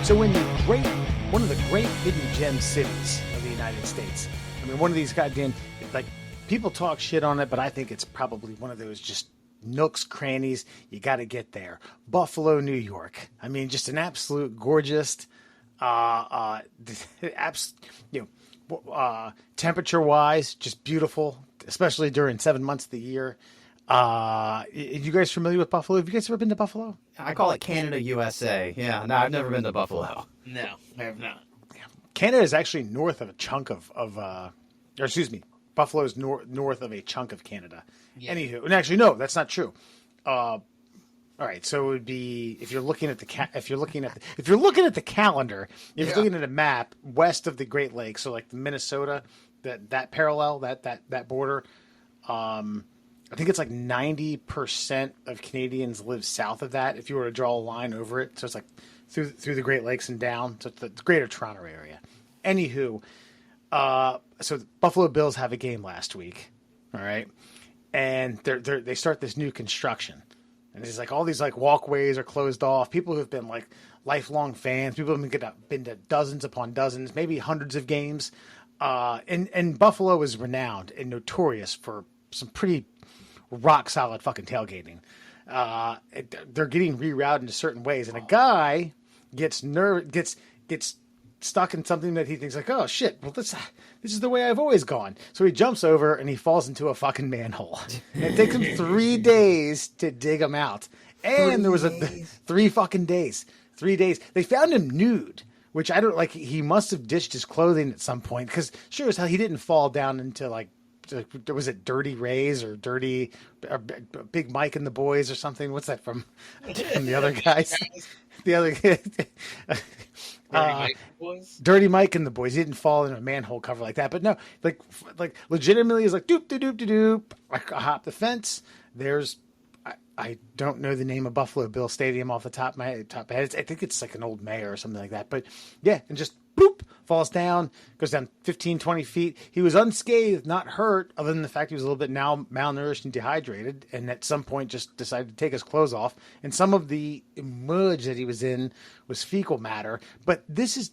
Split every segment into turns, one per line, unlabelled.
So in one of the great hidden gem cities of the United States, I mean, one of these goddamn, like, people talk shit on it, but I think it's probably one of those just nooks, crannies. You got to get there. Buffalo, New York. I mean, just an absolute gorgeous, temperature wise, just beautiful, especially during 7 months of the year. You guys familiar with Buffalo? Have you guys ever been to Buffalo?
I call it Canada, USA. Yeah, no, I've never been to Buffalo.
No, I have not.
Canada is actually north of a chunk Buffalo's north of a chunk of Canada. Yeah. Anywho, and actually, no, that's not true. All right, so it would be if you're looking at the calendar, if you're looking at a map west of the Great Lakes, so like the Minnesota, that parallel, that border. I think it's like 90% of Canadians live south of that. If you were to draw a line over it, so it's like through the Great Lakes and down, so it's the Greater Toronto area. Anywho, so the Buffalo Bills have a game last week, all right, and they start this new construction, and it's like all these like walkways are closed off. People who have been like lifelong fans, people who have been to dozens upon dozens, maybe hundreds of games, and Buffalo is renowned and notorious for some pretty rock solid fucking tailgating. They're getting rerouted into certain ways, and a guy gets stuck in something that he thinks like, oh shit, well this is the way I've always gone. So he jumps over and he falls into a fucking manhole. And it takes him 3 days to dig him out. And there was 3 fucking days. 3 days. They found him nude, which I don't like. He must have ditched his clothing at some point, because sure as hell he didn't fall down into like, was it Dirty Rays or Big Mike and the Boys or something? What's that from the other guys? The other Dirty Mike and the Boys. He didn't fall in a manhole cover like that, but no, like legitimately is like doop doop doop doop. I hop the fence. I don't know the name of Buffalo Bill Stadium off the top of my head. I think it's like an old mayor or something like that. But yeah, and just boop, falls down, goes down 15, 20 feet. He was unscathed, not hurt, other than the fact he was a little bit now malnourished and dehydrated, and at some point just decided to take his clothes off. And some of the emerge that he was in was fecal matter. But this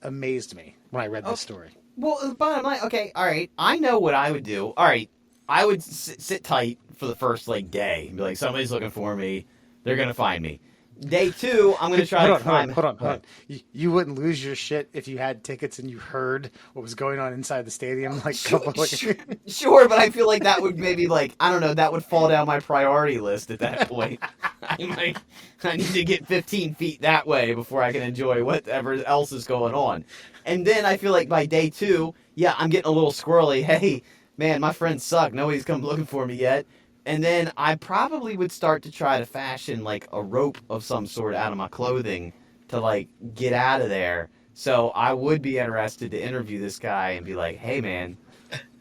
amazed me when I read this story.
Well, bottom line, okay, all right, I know what I would do. All right, I would sit tight for the first day and be like, somebody's looking for me, they're gonna find me. Day 2, I'm gonna try to climb.
Hold on. You wouldn't lose your shit if you had tickets and you heard what was going on inside the stadium, like
sure, but I feel like that would maybe that would fall down my priority list at that point. I need to get 15 feet that way before I can enjoy whatever else is going on. And then I feel like by day 2, yeah, I'm getting a little squirrely. Hey, man, my friends suck. Nobody's come looking for me yet. And then I probably would start to try to fashion like a rope of some sort out of my clothing to like get out of there. So I would be interested to interview this guy and be like, hey man,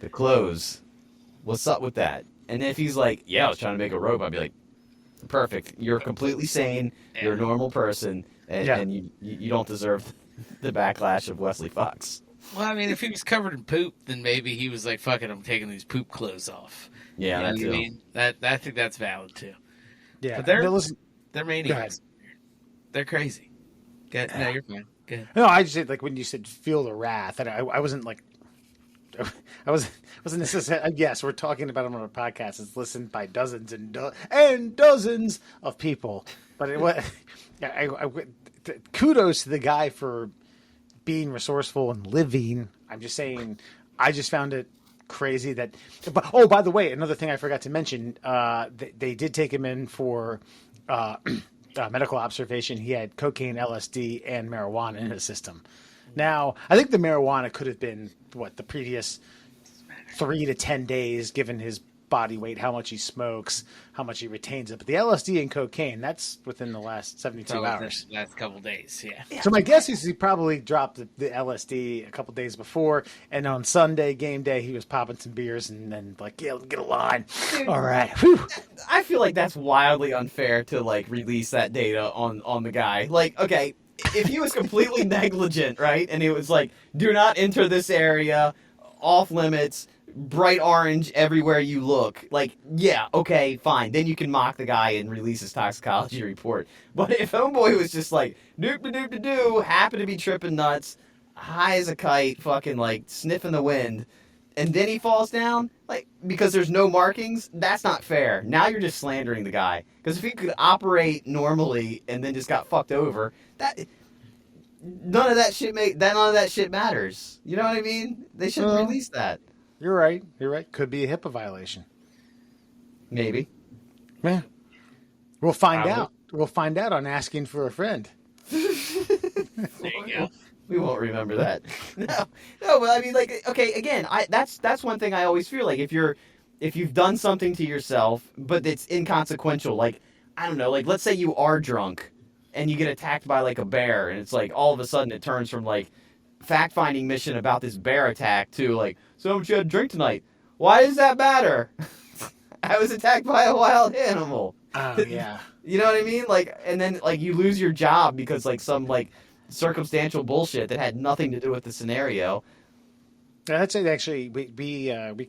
the clothes, what's up with that? And if he's like, yeah, I was trying to make a rope, I'd be like, perfect. You're completely sane. You're a normal person. And you don't deserve the backlash of Wesley Fox.
Well, I mean, if he was covered in poop, then maybe he was like, fuck it, I'm taking these poop clothes off.
Yeah,
you know what I mean? I think that's valid too.
Yeah,
but they're maniacs. They're crazy. No, you're fine. Go ahead.
No, I just said like when you said feel the wrath, and I wasn't like, I wasn't necessarily. Yes, we're talking about him on a podcast. It's listened by dozens and dozens of people. But kudos to the guy for being resourceful and living. I'm just saying, I just found it crazy that. But by the way, another thing I forgot to mention, they did take him in for medical observation. He had cocaine, LSD, and marijuana in his system. Now, I think the marijuana could have been the previous 3 to 10 days, given his body weight, how much he smokes, how much he retains it. But the LSD and cocaine, that's within the last 72 hours.
Last couple days, yeah.
So my guess is he probably dropped the LSD a couple days before, and on Sunday, game day, he was popping some beers and then like, yeah, let's get a line. Dude, all right. Whew.
I feel like that's wildly unfair to like release that data on the guy. Like, okay, if he was completely negligent, right, and it was like, do not enter this area, off limits, bright orange everywhere you look. Like, yeah, okay, fine. Then you can mock the guy and release his toxicology report. But if homeboy was just like, doop-a-doop-a-doo, happened to be tripping nuts, high as a kite, fucking like sniffing the wind, and then he falls down, like, because there's no markings, that's not fair. Now you're just slandering the guy. Because if he could operate normally and then just got fucked over, none of that shit matters. You know what I mean? They shouldn't release that.
You're right. You're right. Could be a HIPAA violation.
Maybe.
Yeah. We'll find out. We'll find out on Asking for a Friend.
There you go.
We won't remember that. No, but I mean, like, okay, again, that's one thing I always feel like if you've done something to yourself, but it's inconsequential, like, I don't know, like, let's say you are drunk and you get attacked by like a bear, and it's like all of a sudden it turns from like fact-finding mission about this bear attack to like, so much you had to drink tonight. Why does that matter? I was attacked by a wild animal.
Oh yeah.
You know what I mean? Like, and then like you lose your job because like some like circumstantial bullshit that had nothing to do with the scenario.
That's it. Actually, we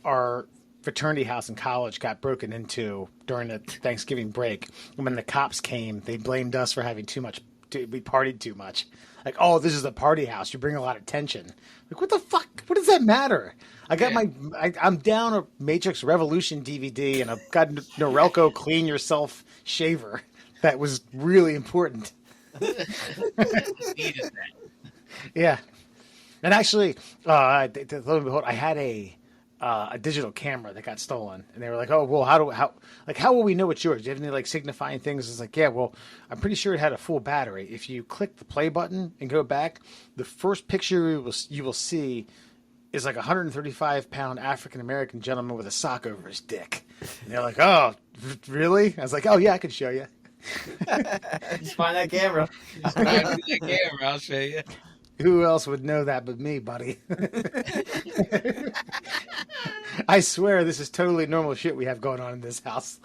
our fraternity house in college got broken into during the Thanksgiving break. And when the cops came, they blamed us for having we partied too much. Like, oh, this is a party house. You bring a lot of tension. Like, what the fuck? What does that matter? I got I'm down a Matrix Revolution DVD, and I've got Norelco Clean Yourself shaver. That was really important.
Needed that.
Yeah. And actually, lo and behold, I had a digital camera that got stolen, and they were like, "Oh, well, how will we know it's yours? Do you have any like signifying things?" It's like, "Yeah, well, I'm pretty sure it had a full battery. If you click the play button and go back, the first picture you will see is like a 135-pound African American gentleman with a sock over his dick." And they're like, "Oh, really?" I was like, "Oh yeah, I can show you."
Just find that camera.
I'll show you.
Who else would know that but me, buddy? I swear this is totally normal shit we have going on in this house.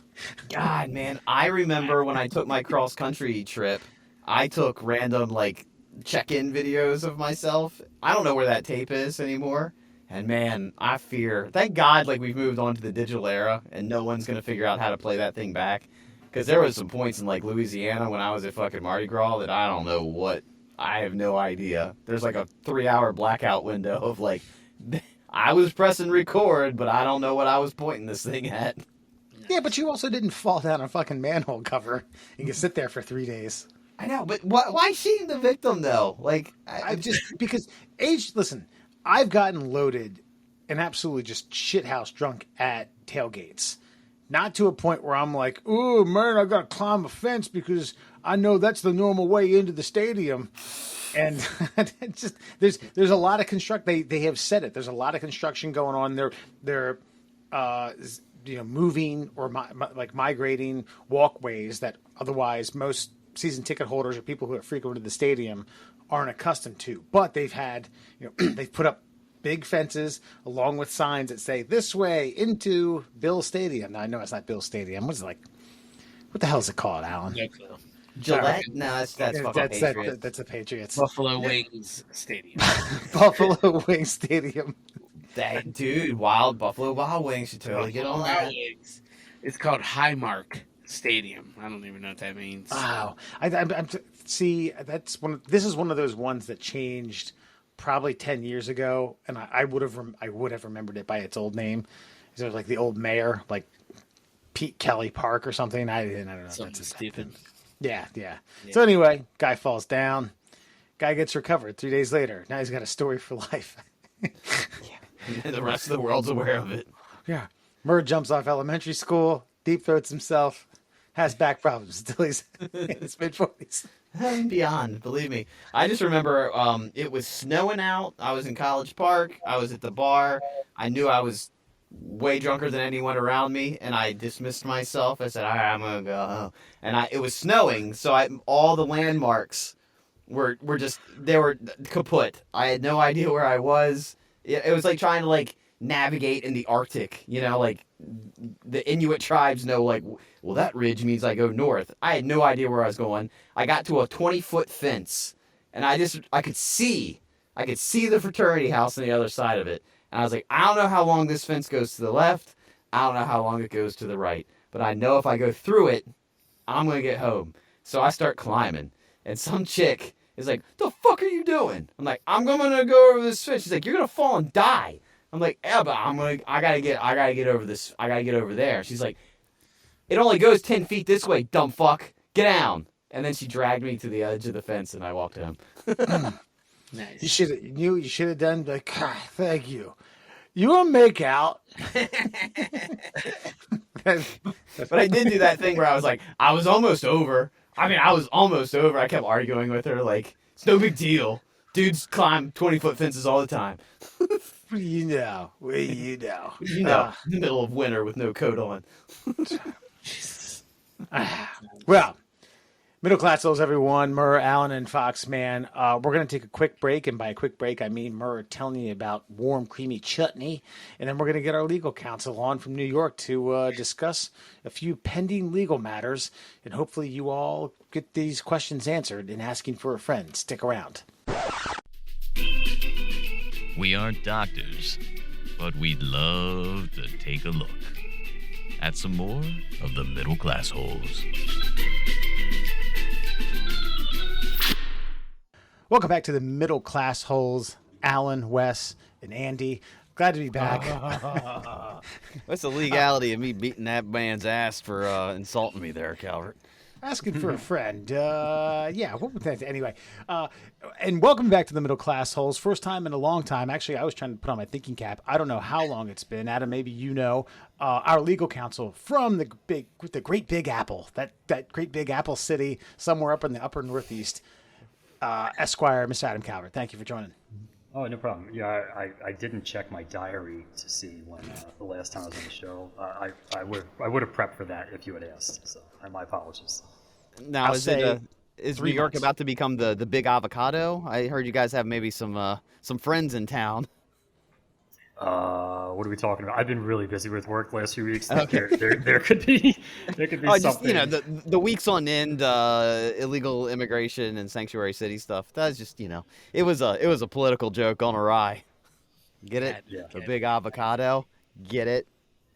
God, man, I remember when I took my cross country trip, I took random like check-in videos of myself. I don't know where that tape is anymore. And man, I fear. Thank God, like we've moved on to the digital era, and no one's gonna figure out how to play that thing back. Because there was some points in like Louisiana when I was at fucking Mardi Gras that I don't know what. I have no idea. There's like a 3-hour blackout window of like, I was pressing record, but I don't know what I was pointing this thing at.
Yeah, but you also didn't fall down a fucking manhole cover and you sit there for 3 days.
I know, but why shame the victim though? Like,
I just because listen, I've gotten loaded and absolutely just shithouse drunk at tailgates. Not to a point where I'm like, "Ooh, man, I gotta climb a fence because I know that's the normal way into the stadium." And just there's a lot of they have said it. There's a lot of construction going on. They're moving or like migrating walkways that otherwise most season ticket holders or people who have frequented the stadium aren't accustomed to. But they've had they've put up big fences along with signs that say "this way into Bill Stadium." Now I know it's not Bill Stadium. What's it like? What the hell is it called, Alan?
No clue.
Gillette? No, that's fucking Patriots.
That's a Patriots.
Buffalo Wings Stadium.
Buffalo Wings Stadium.
That dude, Buffalo Wild Wings should totally get on that.
Wings. It's called Highmark Stadium. I don't even know what that means.
Wow. See, this is one of those ones that changed probably 10 years ago, and I would have remembered it by its old name. It was like the old mayor, like Pete Kelly Park or something. I don't know.
Something
That's
stupid.
Yeah. So anyway, guy falls down. Guy gets recovered 3 days later. Now he's got a story for life.
The rest of the world's aware of it.
Yeah. Murr jumps off elementary school, deep throats himself, has back problems until he's in his mid-40s.
And beyond, believe me. I just remember it was snowing out. I was in College Park. I was at the bar. I knew I was way drunker than anyone around me, and I dismissed myself. I said, "All right, I'm gonna go." And it was snowing, so all the landmarks were just they were kaput. I had no idea where I was. It was like trying to like navigate in the Arctic. Like the Inuit tribes know, like, well, that ridge means I go north. I had no idea where I was going. I got to a 20-foot fence, and I could see the fraternity house on the other side of it. And I was like, I don't know how long this fence goes to the left. I don't know how long it goes to the right. But I know if I go through it, I'm going to get home. So I start climbing. And some chick is like, the fuck are you doing? I'm like, I'm going to go over this fence. She's like, you're going to fall and die. I'm like, yeah, but I got to get over this. I got to get over there. She's like, it only goes 10 feet this way, dumb fuck. Get down. And then she dragged me to the edge of the fence and I walked home.
Nice.
You should have done like, "Ah, thank you. You want to make out?"
But I did do that thing where I was like, I was almost over. I was almost over. I kept arguing with her like, it's no big deal. Dudes climb 20-foot fences all the time.
What do you know? What do you know?
You know, in the middle of winter with no coat on.
Well, middle class souls, everyone. Murr, Allen, and Fox, man. We're going to take a quick break. And by a quick break, I mean Murr telling you about warm, creamy chutney. And then we're going to get our legal counsel on from New York to discuss a few pending legal matters. And hopefully you all get these questions answered in asking for a friend. Stick around.
We aren't doctors, but we'd love to take a look at some more of the middle class holes.
Welcome back to the middle class holes. Alan, Wes, and Andy. Glad to be back.
What's the legality of me beating that man's ass for insulting me there, Calvert?
Asking for a friend. Yeah, what would that anyway? And welcome back to the middle class holes. First time in a long time. Actually, I was trying to put on my thinking cap. I don't know how long it's been. Adam, maybe you know. Our legal counsel from the great Big Apple, that great Big Apple city somewhere up in the upper Northeast. Esquire, Mr. Adam Calvert. Thank you for joining.
Oh, no problem. Yeah, I didn't check my diary to see when the last time I was on the show. I would have prepped for that if you had asked. So my apologies.
Now,
I'll
is
say
New
3
York
months.
about to become the big avocado? I heard you guys have maybe some friends in town.
What are we talking about? I've been really busy with work the last few weeks.
Okay.
There could be
Oh,
something.
just the weeks on end, illegal immigration and sanctuary city stuff. That's just it was a political joke gone awry. Get it?
Yeah.
The big avocado. Get it?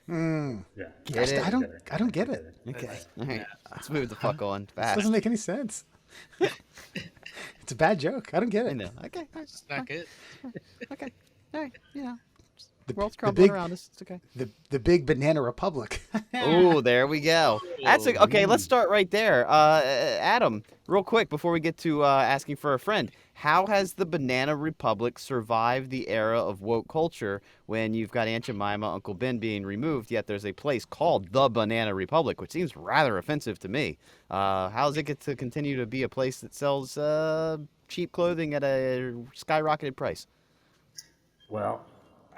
Yeah.
Get it?
I don't get it.
Okay. All right. Let's move the fuck on
This
fast.
doesn't make any sense. It's a bad joke. I don't get
I
it.
know. Okay. All right.
It's not good.
Okay. All right.
The
World's
the
crumbling
big,
around us. It's okay.
the big banana republic.
Oh, there we go. Okay. Let's start right there. Adam, real quick before we get to asking for a friend, how has the Banana Republic survived the era of woke culture when you've got Aunt Jemima, Uncle Ben being removed, yet there's a place called the Banana Republic, which seems rather offensive to me. How does it get to continue to be a place that sells cheap clothing at a skyrocketed price?
Well,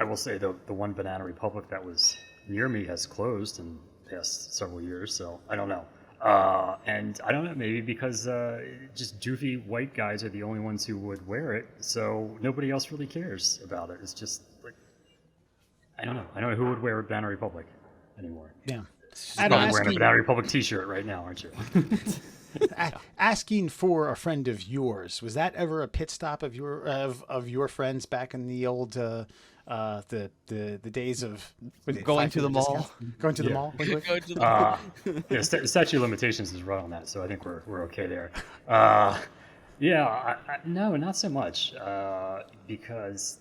I will say the one Banana Republic that was near me has closed in the past several years, so I don't know. And I don't know, maybe because just doofy white guys are the only ones who would wear it, so nobody else really cares about it. It's just like, I don't know who would wear a Banana Republic anymore.
Yeah.
You're
Adam,
probably wearing a
asking,
Banana Republic T-shirt right now, aren't you?
asking for a friend of yours, was that ever a pit stop of your friends back in the old the days of
Going to the mall.
Going to the
Yeah.
mall.
Go to the
Yeah, statute of limitations is right on that, so I think we're okay there. No, not so much, because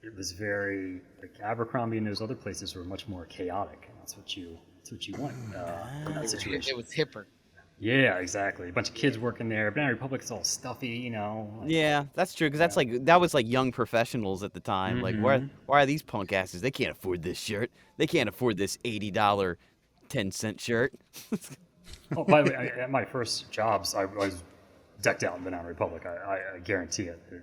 it was very like Abercrombie and those other places were much more chaotic, and that's what you want in that situation.
It was hipper.
Yeah, exactly. A bunch of kids working there. Banana Republic's all stuffy, like-
Yeah, that's true. Because that was like young professionals at the time. Like, why are these punk asses? They can't afford this shirt. They can't afford this $80 10-cent shirt.
Oh, by the way, at my first jobs, I was decked out in Banana Republic. I guarantee it. At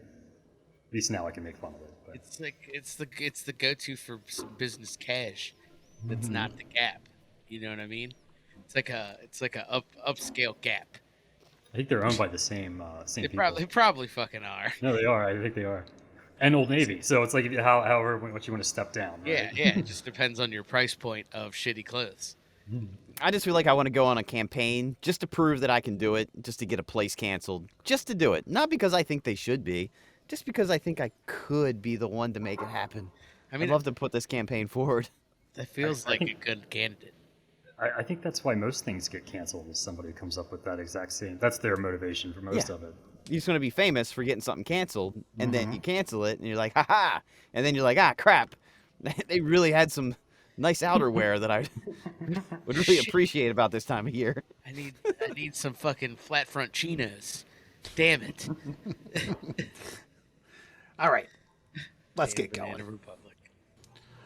least now I can make fun of it. But.
It's like it's the go-to for some business cash. That's not the Gap. You know what I mean? It's like a upscale Gap.
I think they're owned by the same
They
people.
probably fucking are.
No, they are. I think they are. And Old Navy. So it's like however what you want to step down. Right?
Yeah. It just depends on your price point of shitty clothes.
I just feel like I want to go on a campaign just to prove that I can do it, just to get a place canceled, just to do it. Not because I think they should be, just because I think I could be the one to make it happen.
I
I'd
mean,
love to put this campaign forward.
that feels
I
like a
think-
good candidate.
I think that's why most things get canceled. Is somebody comes up with that exact same. That's their motivation for most
Yeah.
of it.
You're just going to be famous for getting something canceled, and then you cancel it, and you're like, haha, and then you're like, ah, crap. They really had some nice outerwear that I would really appreciate about this time of year.
I need some fucking flat front chinos. Damn it.
All right, let's
Damn
get going.
Banana Republic.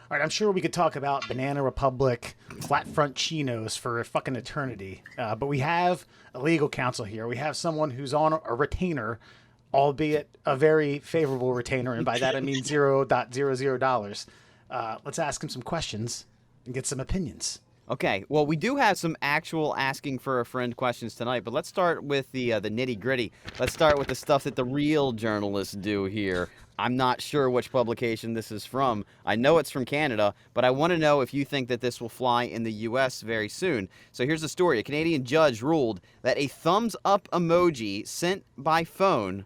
All right, I'm sure we could talk about Banana Republic flat front chinos for a fucking eternity, but we have a legal counsel here. We have someone who's on a retainer, albeit a very favorable retainer, and by that I mean $0.00. Let's ask him some questions and get some opinions.
Okay, well, we do have some actual asking for a friend questions tonight, but let's start with the nitty gritty. Let's start with the stuff that the real journalists do here. I'm not sure which publication this is from. I know it's from Canada, but I want to know if you think that this will fly in the U.S. very soon. So here's the story. A Canadian judge ruled that a thumbs up emoji sent by phone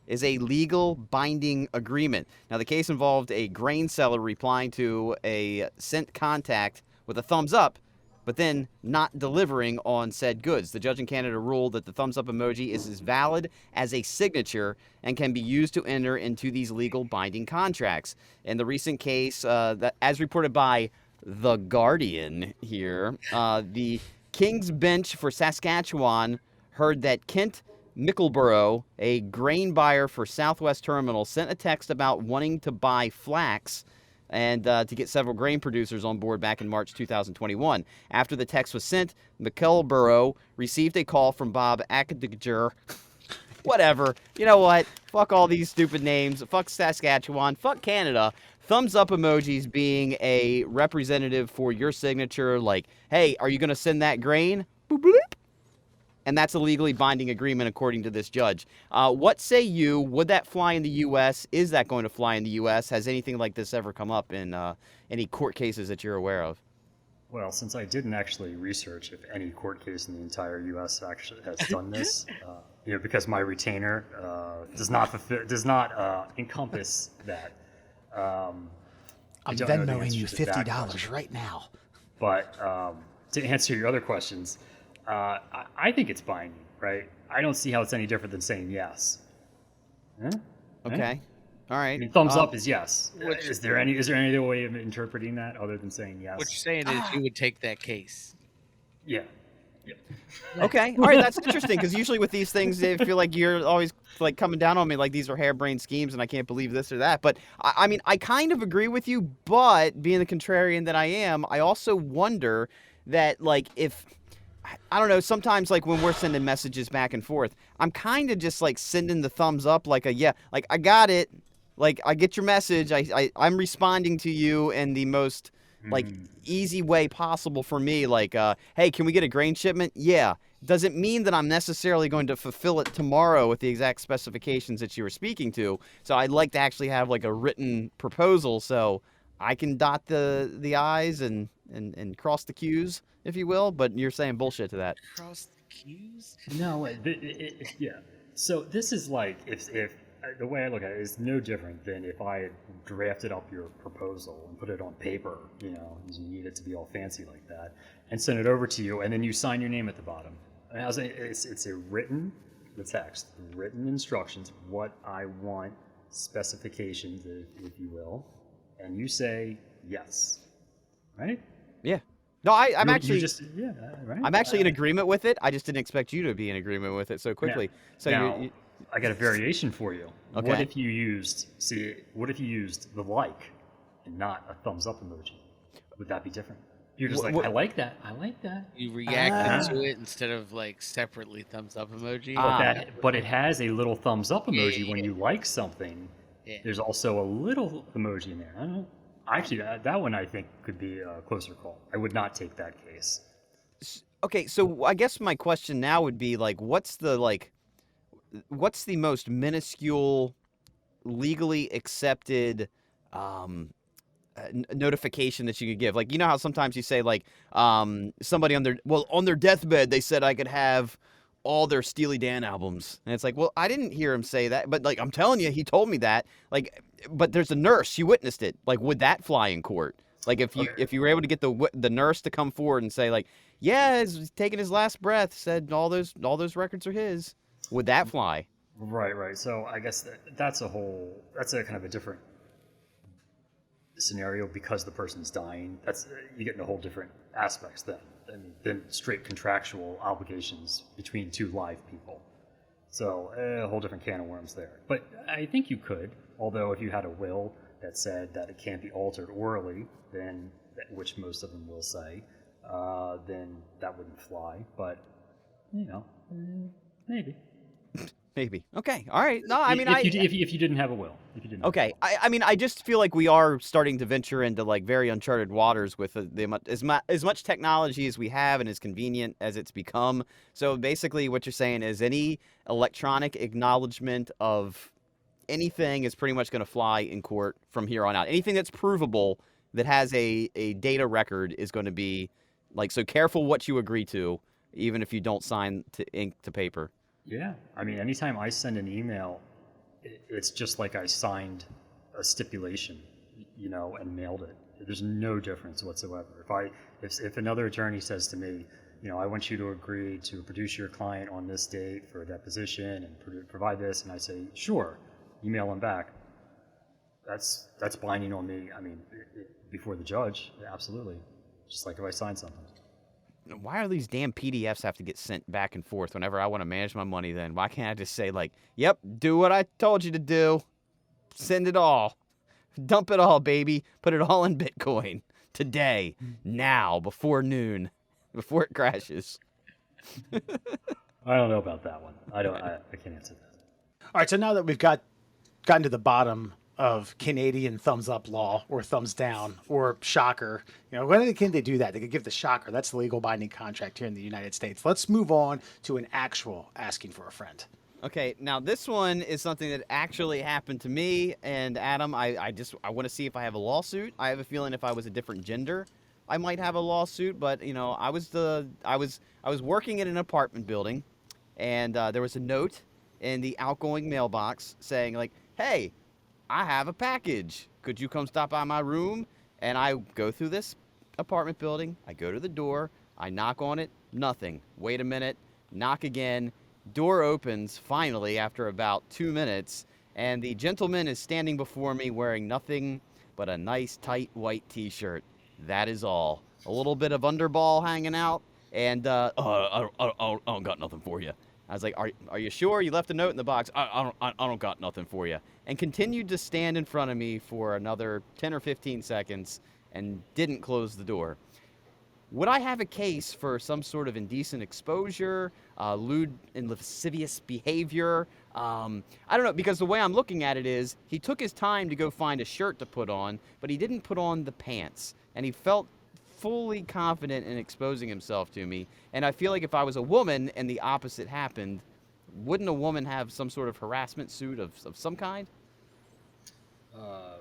is a legal binding agreement. Now, the case involved a grain seller replying to a sent contact with a thumbs up, but then not delivering on said goods. The judge in Canada ruled that the thumbs up emoji is as valid as a signature and can be used to enter into these legal binding contracts. In the recent case, that, as reported by The Guardian here, the King's Bench for Saskatchewan heard that Kent Mickleborough, a grain buyer for Southwest Terminal, sent a text about wanting to buy flax and to get several grain producers on board back in March 2021. After the text was sent, Mickleborough received a call from Bob Akadiger. Whatever. You know what? Fuck all these stupid names. Fuck Saskatchewan. Fuck Canada. Thumbs up emojis being a representative for your signature, like, hey, are you going to send that grain? Boop, boop. And that's a legally binding agreement, according to this judge. What say you? Would that fly in the U.S.? Is that going to fly in the U.S.? Has anything like this ever come up in any court cases that you're aware of?
Well, since I didn't actually research if any court case in the entire U.S. actually has done this, because my retainer does not encompass that.
I'm
I don't know the
Venmoing you
answer to that
$50
question.
right now.
But to answer your other questions, I think it's binding, right? I don't see how it's any different than saying yes. Huh?
Okay. All right.
I mean, thumbs up is yes.
Which-
Is there any other way of interpreting that other than saying yes?
What you're saying is you would take that case.
Yeah.
Okay. All right. That's interesting because usually with these things, they feel like you're always like coming down on me like these are harebrained schemes and I can't believe this or that. But I mean, I kind of agree with you. But being the contrarian that I am, I also wonder that like if I don't know, sometimes like when we're sending messages back and forth, I'm kind of just like sending the thumbs up like a yeah, like I got it. Like I get your message. I'm responding to you in the most like easy way possible for me. Like, hey, can we get a grain shipment? Yeah. Doesn't mean that I'm necessarily going to fulfill it tomorrow with the exact specifications that you were speaking to. So I'd like to actually have like a written proposal so I can dot the I's and cross the Q's, if you will. But you're saying bullshit to that.
Cross the Q's?
No, yeah. So this is like if the way I look at it is no different than if I had drafted up your proposal and put it on paper, because you need it to be all fancy like that, and send it over to you, and then you sign your name at the bottom. It's a written, the text, written instructions, what I want, specifications, if you will, and you say yes, right?
Yeah. No, I'm
You
actually
just yeah, right.
I'm actually in agreement with it. I just didn't expect you to be in agreement with it so quickly. So
now,
you
I got a variation for you.
Okay.
What if you used the like and not a thumbs up emoji? Would that be different? You're just
Wh-
like,
wh-
I like that. I like that.
You reacted to it instead of like separately thumbs up emoji.
But it has a little thumbs up emoji
Yeah.
when you like something.
Yeah.
There's also a little emoji in there. I don't know. Actually, that one I think could be a closer call. I would not take that case.
Okay, so I guess my question now would be like what's the most minuscule legally accepted notification that you could give? Like, you know how sometimes you say like somebody on their deathbed they said I could have all their Steely Dan albums. And it's like, well, I didn't hear him say that, but like I'm telling you, he told me that. Like, but there's a nurse, she witnessed it. Like, would that fly in court? Like, if you were able to get the nurse to come forward and say like, yeah, he's taking his last breath, said all those records are his, would that fly?
Right. So I guess that's a kind of a different scenario because the person's dying. You get into whole different aspects than straight contractual obligations between two live people. So a whole different can of worms there. But I think you could, although if you had a will that said that it can't be altered orally, then which most of them will say, then that wouldn't fly. But maybe.
Maybe. Okay. All right. No, I mean,
if you didn't have a will.
Okay. I mean, I just feel like we are starting to venture into like very uncharted waters with as much technology as we have and as convenient as it's become. So basically, what you're saying is any electronic acknowledgement of anything is pretty much going to fly in court from here on out. Anything that's provable that has a data record is going to be like, so careful what you agree to, even if you don't sign to ink to paper.
Yeah, I mean, anytime I send an email, it's just like I signed a stipulation, and mailed it. There's no difference whatsoever. If another attorney says to me, I want you to agree to produce your client on this date for a deposition and provide this, and I say, sure, email them back. That's binding on me. I mean, before the judge, absolutely. Just like if I signed something.
Why are these damn PDFs have to get sent back and forth whenever I want to manage my money then? Why can't I just say like, yep, do what I told you to do. Send it all. Dump it all, baby. Put it all in Bitcoin. Today. Now. Before noon. Before it crashes.
I don't know about that one. I can't answer that.
All right, so now that we've gotten to the bottom of Canadian thumbs up law or thumbs down or shocker, when can they do that? They could give the shocker. That's the legal binding contract here in the United States. Let's move on to an actual asking for a friend.
Okay, now this one is something that actually happened to me and Adam. I want to see if I have a lawsuit. I have a feeling if I was a different gender, I might have a lawsuit. But I was working in an apartment building, and there was a note in the outgoing mailbox saying like, "Hey, I have a package. Could you come stop by my room?" And I go through this apartment building. I go to the door. I knock on it. Nothing. Wait a minute. Knock again. Door opens finally after about 2 minutes. And the gentleman is standing before me wearing nothing but a nice tight white t-shirt. That is all. A little bit of underball hanging out. And, I don't got nothing for you. I was like, are you sure? You left a note in the box. I don't got nothing for you. And continued to stand in front of me for another 10 or 15 seconds and didn't close the door. Would I have a case for some sort of indecent exposure, lewd and lascivious behavior? I don't know, because the way I'm looking at it is he took his time to go find a shirt to put on, but he didn't put on the pants. And he felt fully confident in exposing himself to me. And I feel like if I was a woman and the opposite happened, wouldn't a woman have some sort of harassment suit of some kind?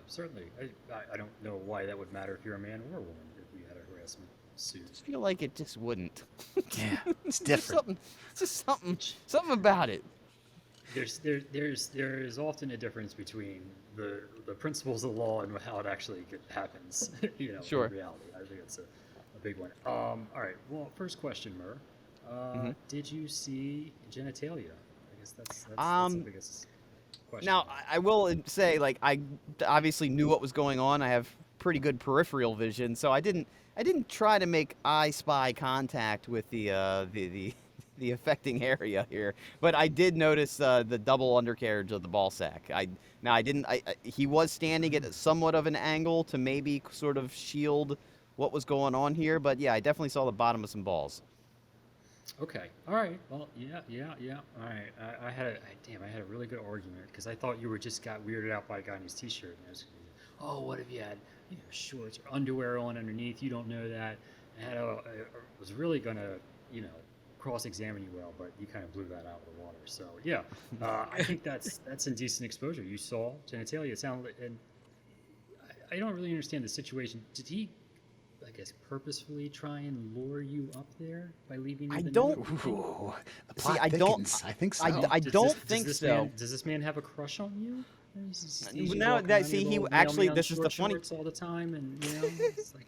Certainly. I don't know why that would matter if you're a man or a woman if we had a harassment suit.
I just feel like it just wouldn't.
Yeah, it's different.
Something about it.
There's often a difference between the principles of law and how it actually happens.
Sure.
In reality, I think it's a big one. All right. Well, first question, Mur. Did you see genitalia? I guess that's the biggest question.
Now, I will say, like, I obviously knew what was going on. I have pretty good peripheral vision, so I didn't try to make eye spy contact with the affecting area here, but I did notice the double undercarriage of the ball sack. He was standing at somewhat of an angle to maybe sort of shield what was going on here, but yeah, I definitely saw the bottom of some balls.
Okay. All right. Well, yeah. All right. I had a really good argument because I thought you just got weirded out by a guy in his t-shirt. And I was, what if you had shorts or underwear on underneath? You don't know that. I was really gonna cross-examine you well, but you kind of blew that out of the water. So yeah, I think that's indecent exposure. You saw genitalia. It sounded, and I don't really understand the situation. Did he guess, purposefully try and lure you up there by leaving you
I
the
don't-
note?
Ooh, the
See,
plot
I don't-
thickens. I think so.
I
Does
don't
this-
think
does this
so.
Does this man have a crush on you?
No, actually, this is the funny.
all the time, and you know, it's like,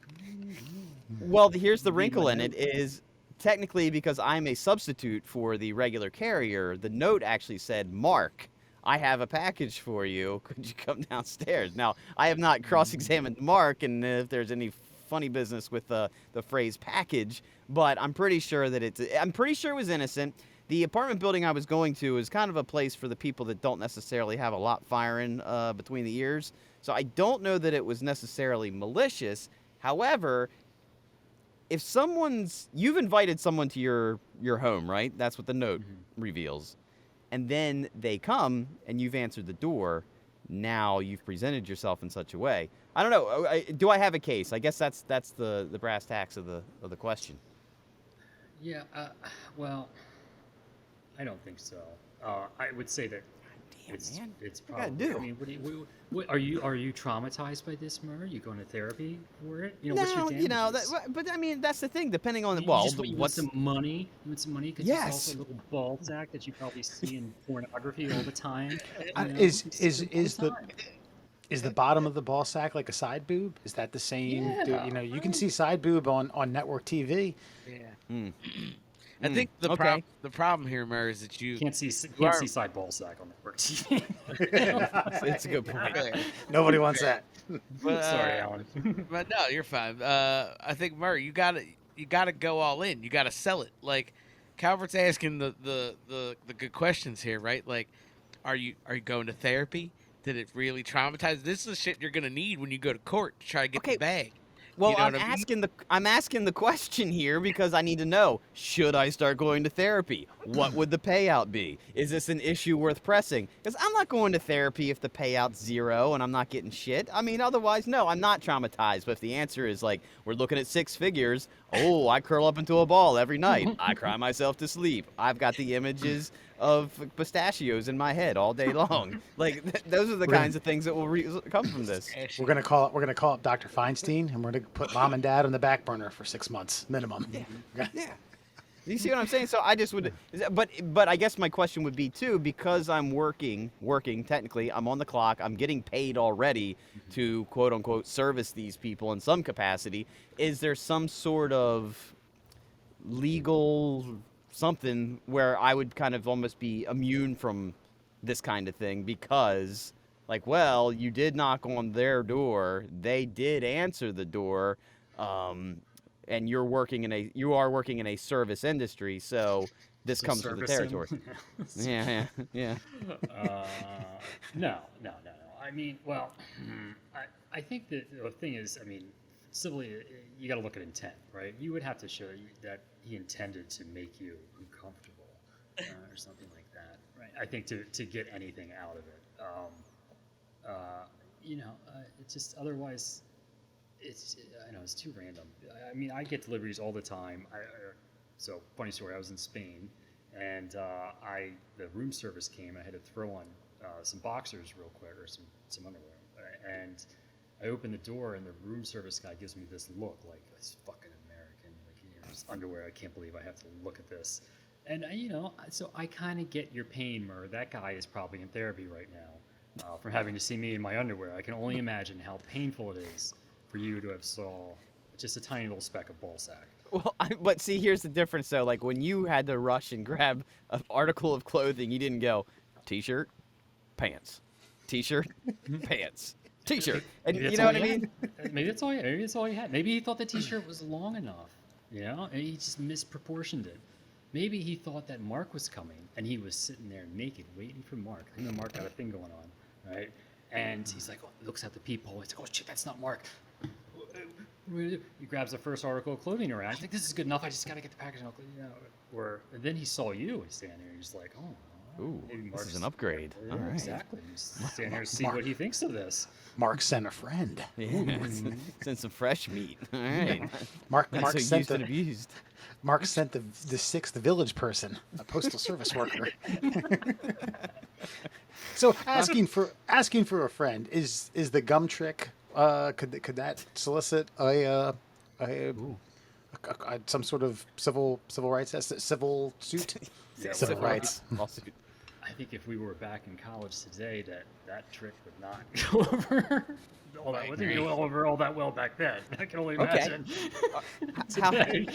Well, here's the
Read my
wrinkle in it
note.
is technically because I'm a substitute for the regular carrier, the note actually said, Mark, I have a package for you. Could you come downstairs? Now, I have not cross-examined Mark and if there's any funny business with the phrase package, but I'm pretty sure that I'm pretty sure it was innocent. The apartment building I was going to is kind of a place for the people that don't necessarily have a lot firing between the ears. So I don't know that it was necessarily malicious. However, if you've invited someone to your home, right? That's what the note reveals. And then they come and you've answered the door. Now you've presented yourself in such a way. I don't know. Do I have a case? I guess that's the brass tacks of the question.
yeah. Well, I don't think so. I would say that it's
man.
it's
What I
probably.
gotta do?
I mean, what are you traumatized by this, Murr? You going to therapy for it? You know, what's your
No, you know,
damages?
but I mean, that's the thing. Depending on
You
well,
just want
what's
some money? You want some money because
Yes.
it's also a little ball sack that you probably see in pornography all the time.
Uh,
You know,
is
it's
is
all the
is the
time.
is the bottom of the ball sack like a side boob? Is that the same?
Yeah.
You know, you can see side boob on network TV.
Yeah.
Mm.
I think the
okay.
problem here, Murray, is that you
Can't see
are-
side ball sack on network TV.
it's a good point.
Nobody wants that.
But,
Sorry, Alan.
But no, you're fine. I think Murray, you gotta go all in. You gotta sell it. Like Calvert's asking the good questions here, right? Like, are you going to therapy? Did it really traumatize? This is the shit you're gonna need when you go to court to try to get
Okay.
the bag.
Well,
You know
I'm
what I mean?
asking the question here because I need to know, should I start going to therapy? What would the payout be? Is this an issue worth pressing? Because I'm not going to therapy if the payout's zero and I'm not getting shit. I mean, otherwise, no, I'm not traumatized. But if the answer is like, we're looking at 6 figures, oh, I curl up into a ball every night. I cry myself to sleep. I've got the images of pistachios in my head all day long. Like, those are the kinds of things that will come from this.
We're gonna call up Dr. Feinstein, and we're gonna put mom and dad on the back burner for 6 months minimum.
Yeah. You see what I'm saying? So I just would, but I guess my question would be too, because I'm working technically, I'm on the clock, I'm getting paid already to quote unquote service these people in some capacity. Is there some sort of legal something where I would kind of almost be immune from this kind of thing because, like, well, you did knock on their door, they did answer the door, and you are working in a service industry, so this
So
comes with the
servicing-
territory. Yeah.
No. I mean, well, I think that the thing is, I mean, civilly, you got to look at intent, right? You would have to show that he intended to make you uncomfortable or something like that, right? I think to get anything out of it, it's just otherwise. I know it's too random. I mean, I get deliveries all the time. So funny story. I was in Spain, and the room service came. I had to throw on some boxers real quick or some underwear, and I opened the door, and the room service guy gives me this look like it's fucking American, like this underwear. I can't believe I have to look at this. And so I kind of get your pain, Murr. That guy is probably in therapy right now from having to see me in my underwear. I can only imagine how painful it is for you to have saw just a tiny little speck of ball sack.
Well, but see, here's the difference though. Like when you had to rush and grab an article of clothing, you didn't go t-shirt, pants, t-shirt, pants, t-shirt, and
Maybe
you
that's
know
all
what I
he
mean?
had. Maybe that's all he had. Maybe he thought the t-shirt was long enough, and he just misproportioned it. Maybe he thought that Mark was coming, and he was sitting there naked, waiting for Mark. I know Mark got a thing going on, right? And he's like, looks at the peephole. He's like, oh shit, that's not Mark. He grabs the first article of clothing around. I think this is good enough. I just gotta get the package. And then he saw you standing there. He's like, oh,
Ooh,
maybe
this
Mark's
is an upgrade.
Yeah,
All right.
exactly. He's standing there to see what he thinks of this.
Mark sent a friend.
Yeah, send some fresh meat. All right.
Mark
Not so
sent
used and
the
abused.
Mark sent the sixth village person, a postal service worker. So asking for a friend is the gum trick. Could that solicit a some sort of civil rights civil suit.
Yeah,
Civil
well,
rights.
Lawsuit.
I think if we were back in college today, that trick would not go over all that. Wasn't
agree.
go over all that well back then. I can only
Okay.
imagine.
How,
today.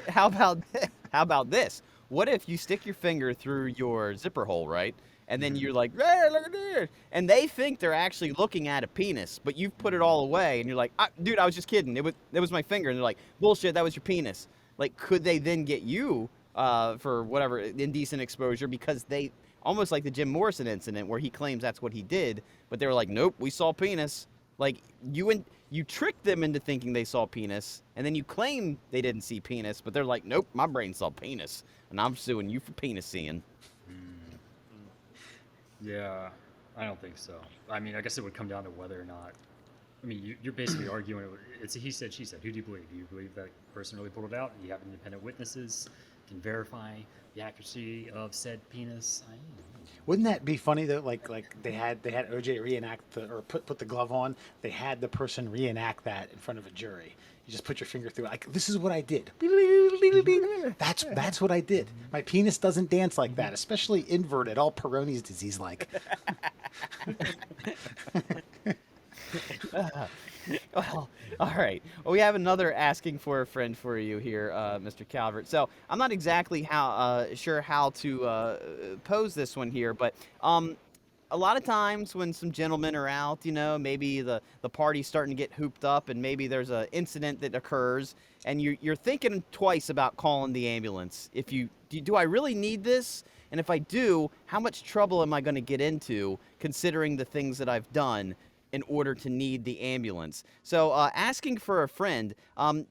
how about this? What if you stick your finger through your zipper hole, right? And then you're like, hey, look at this. And they think they're actually looking at a penis, but you've put it all away, and you're like, dude, I was just kidding. It was my finger. And they're like, bullshit, that was your penis. Like, could they then get you for whatever indecent exposure because they almost like the Jim Morrison incident where he claims that's what he did, but they were like, nope, we saw penis. Like you tricked them into thinking they saw penis, and then you claim they didn't see penis, but they're like, nope, my brain saw penis, and I'm suing you for penis seeing.
Yeah, I don't think so. I mean, I guess it would come down to whether or not. I mean, you're basically arguing. It's a he said, she said. Who do you believe? Do you believe that person really pulled it out? Do you have independent witnesses can verify the accuracy of said penis? I don't know.
Wouldn't that be funny though? Like they had OJ reenact or put the glove on. They had the person reenact that in front of a jury. You just put your finger through it. Like, this is what I did. That's what I did. My penis doesn't dance like that, especially inverted, all Peyronie's disease like.
Well, all right. Well, we have another asking for a friend for you here, Mr. Calvert. So I'm not exactly sure how to pose this one here, but a lot of times when some gentlemen are out, maybe the party's starting to get hooped up, and maybe there's an incident that occurs, and you're thinking twice about calling the ambulance. Do I really need this? And if I do, how much trouble am I going to get into, considering the things that I've done in order to need the ambulance? So asking for a friend,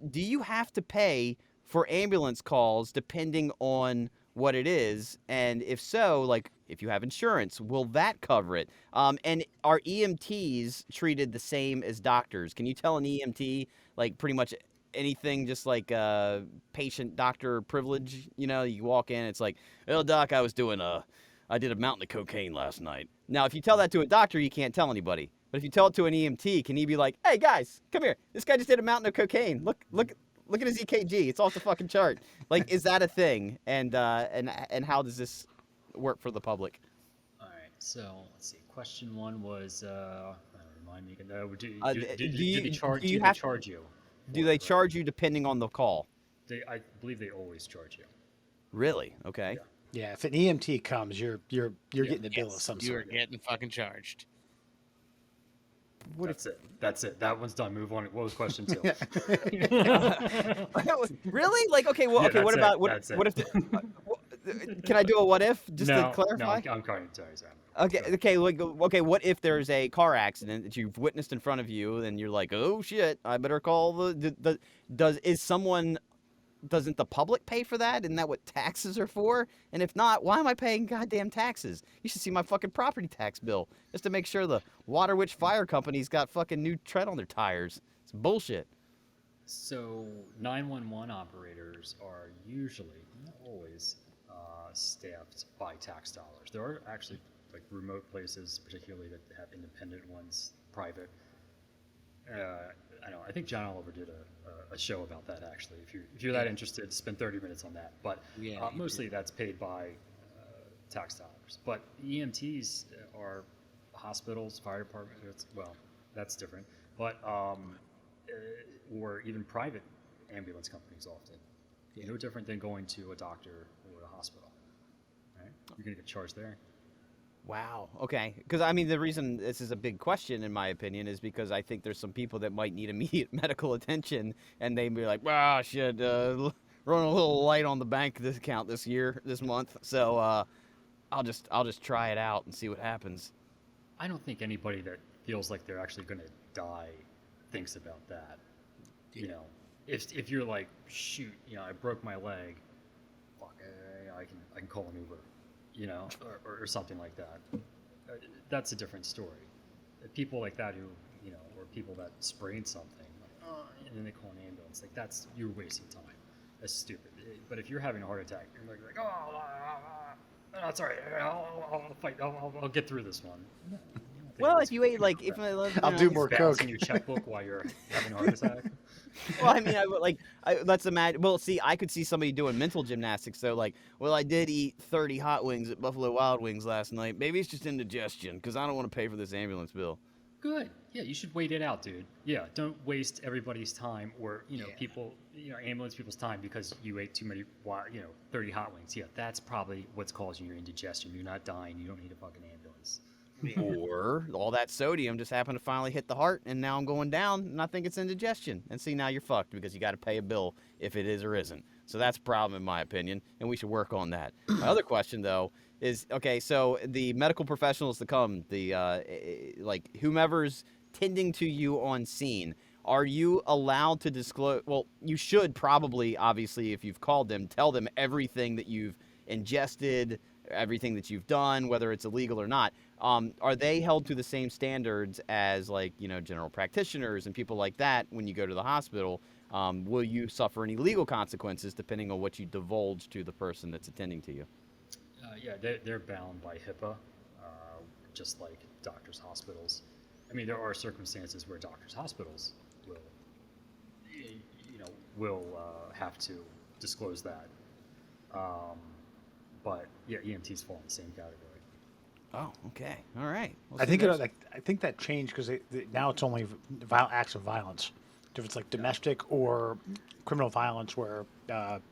do you have to pay for ambulance calls depending on what it is? And if so, like, if you have insurance, will that cover it? And are EMTs treated the same as doctors? Can you tell an EMT, like, pretty much anything, just like patient doctor privilege? You walk in, it's like, well, doc, I did a mountain of cocaine last night. Now, if you tell that to a doctor, you can't tell anybody. But if you tell it to an EMT, can he be like, hey, guys, come here. This guy just did a mountain of cocaine. Look at his EKG. It's off the fucking chart. Like, is that a thing? And how does this work for the public?
All right. So let's see. Question one was, remind me again. Do they charge you?
Do they charge you depending on the call?
I believe they always charge you.
Really? Okay.
Yeah, if an EMT comes, you're getting a bill of some
You are
sort.
getting fucking charged.
That's it. That one's done. Move on. What was question two?
Really? Like, okay. Well,
Yeah,
okay. What
that's
about
it,
what?
that's it.
What if? Can I do a what if just to clarify?
No, I'm sorry. Sorry.
Okay. Okay. Okay. What if there's a car accident that you've witnessed in front of you, and you're like, oh shit, I better call Doesn't the public pay for that? Isn't that what taxes are for? And if not, why am I paying goddamn taxes? You should see my fucking property tax bill just to make sure the Water Witch Fire Company's got fucking new tread on their tires. It's bullshit.
So 911 operators are usually, not always, staffed by tax dollars. There are actually like remote places, particularly that have independent ones, private. I think John Oliver did a show about that actually. If you're that interested, spend 30 minutes on that. But
Yeah,
mostly that's paid by tax dollars. But EMTs are hospitals, fire departments. Well, that's different. But or even private ambulance companies often. No different than going to a doctor or a hospital. Right? You're gonna get charged there.
Wow. Okay. Because, I mean, the reason this is a big question, in my opinion, is because I think there's some people that might need immediate medical attention, and they'd be like, well, I should run a little light on the bank account this month. So I'll just try it out and see what happens.
I don't think anybody that feels like they're actually going to die thinks about that. If you're like, shoot, I broke my leg, fuck, I can call an Uber. Or something like that. That's a different story. People like that who, or people that sprayed something, and then they call an ambulance, like you're wasting time. That's stupid. But if you're having a heart attack, you're like, that's all right. I'll fight. I'll get through this one.
Well, if you ate, like, if
I'll do more coke.
in your checkbook while you're having a heart attack.
Well, I mean, I would like. Let's imagine. Well, see, I could see somebody doing mental gymnastics. So, like, well, I did eat 30 hot wings at Buffalo Wild Wings last night. Maybe it's just indigestion because I don't want to pay for this ambulance bill.
Good. Yeah, you should wait it out, dude. Yeah, don't waste everybody's time or, people, ambulance people's time because you ate too many, 30 hot wings. Yeah, that's probably what's causing your indigestion. You're not dying. You don't need a fucking ambulance.
Or all that sodium just happened to finally hit the heart, and now I'm going down, and I think it's indigestion. And see, now you're fucked because you got to pay a bill if it is or isn't. So that's a problem, in my opinion, and we should work on that. My other question, though, is okay. So the medical professionals that come, the like whomever's tending to you on scene, are you allowed to disclose? Well, you should probably, obviously, if you've called them, tell them everything that you've ingested, everything that you've done, whether it's illegal or not. Are they held to the same standards as like, general practitioners and people like that when you go to the hospital? Will you suffer any legal consequences depending on what you divulge to the person that's attending to you?
Yeah, they're bound by HIPAA, just like doctors' hospitals. I mean, there are circumstances where doctors' hospitals will have to disclose that. But yeah, EMTs fall in the same category.
Oh, okay, all right. Well,
I think
there's-
I think that changed because now it's only acts of violence. If it's like domestic or criminal violence where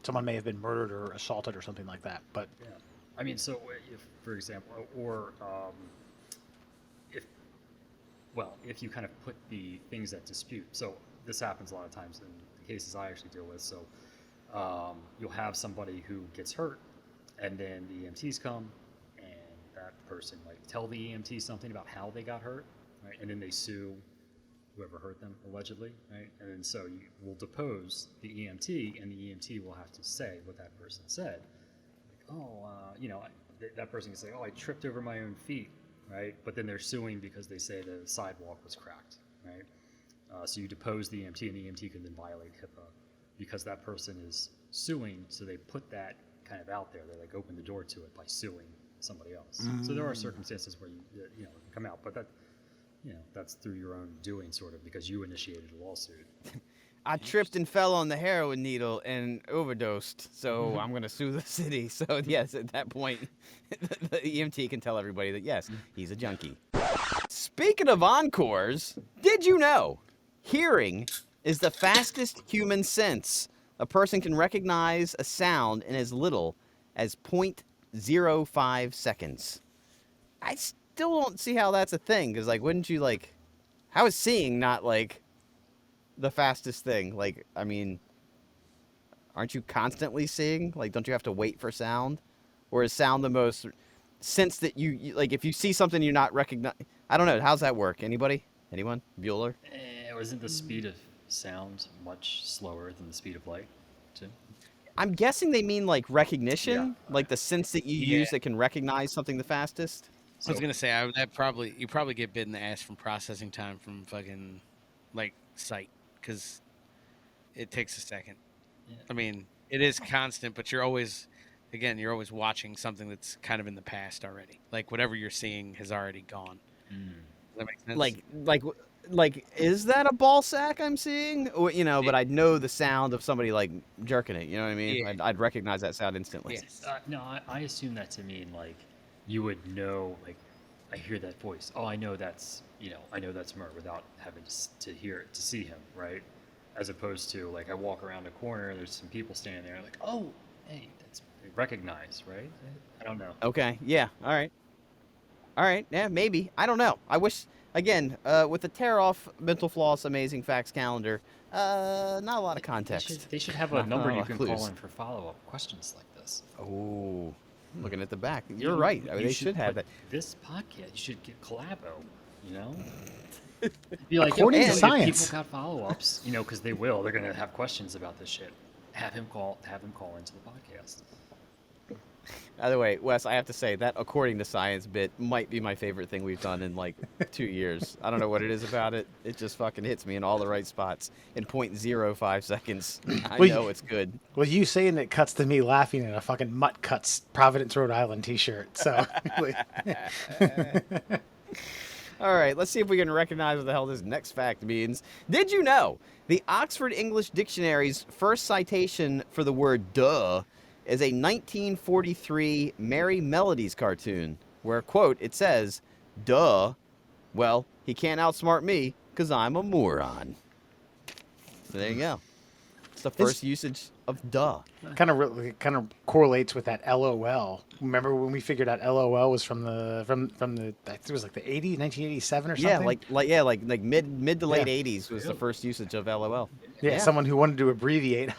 someone may have been murdered or assaulted or something like that. But
Yeah, I mean, so if, for example, or if you kind of put the things at dispute. So this happens a lot of times in the cases I actually deal with. So you'll have somebody who gets hurt, and then the EMTs come, and that person might tell the EMT something about how they got hurt, right? And then they sue whoever hurt them, allegedly, right? And then so you will depose the EMT, and the EMT will have to say what that person said. That person can say, "Oh, I tripped over my own feet," right? But then they're suing because they say the sidewalk was cracked, right? So you depose the EMT, and the EMT can then violate HIPAA because that person is suing. So they put that kind of out there. They like open the door to it by suing somebody else. So there are circumstances where you come out, but that's through your own doing, sort of, because you initiated a lawsuit.
I tripped and fell on the heroin needle and overdosed, so I'm going to sue the city. So, yes, at that point, the EMT can tell everybody that, yes, he's a junkie. Speaking of encores, did you know hearing is the fastest human sense? A person can recognize a sound in as little as 0.05 seconds. I still don't see how that's a thing, because, wouldn't you, how is seeing not, the fastest thing? I mean, aren't you constantly seeing? Don't you have to wait for sound? Or is sound the most sense that you if you see something you're not recognize? I don't know. How's that work? Anybody? Anyone? Bueller?
Isn't the speed of sound much slower than the speed of light, too?
I'm guessing they mean recognition,
Yeah.
The sense that you use that can recognize something the fastest.
I was gonna say you probably get bit in the ass from processing time from fucking sight, because it takes a second.
Yeah.
I mean, it is constant, but you're always watching something that's kind of in the past already. Whatever you're seeing has already gone. Does that make sense?
Is that a ball sack I'm seeing? Or, but I'd know the sound of somebody jerking it. You know what I mean?
Yeah.
I'd recognize that sound instantly.
Yes.
No, I assume that to mean you would know, I hear that voice. Oh, I know that's Mert without having to see him, right? As opposed to I walk around a corner, there's some people standing there, oh, hey, that's recognized, right? I don't know.
Okay. Yeah. All right. Yeah. Maybe. I don't know. I wish. Again, with the tear off mental floss amazing facts calendar, not a lot of context.
They should have a number
Not a
you
lot of
can call
clues.
in for follow-up questions like this.
Oh, looking at the back. You're right. I mean, they should have
put
that.
This podcast, you should get Collabo, Be like,
According to
if
science.
people got follow-ups, because they will. They're gonna have questions about this shit. Have him call into the podcast.
By the way, Wes, I have to say that according to science bit might be my favorite thing we've done in 2 years. I don't know what it is about it. It just fucking hits me in all the right spots in 0.05 seconds. I
Well,
know it's good.
well, you saying it cuts to me laughing in a fucking Mutt Cuts Providence, Rhode Island T-shirt. So
All right, let's see if we can recognize what the hell this next fact means. Did you know the Oxford English Dictionary's first citation for the word duh is a 1943 Merry Melodies cartoon where, quote, it says, duh, well, he can't outsmart me because I'm a moron. So there you go. It's the first usage of duh.
Kind of correlates with that LOL. Remember when we figured out LOL was from the I think it was like the 80s, 1987 or something?
Yeah, like mid to late
Yeah.
80s was the first usage of LOL.
Yeah, someone who wanted to abbreviate,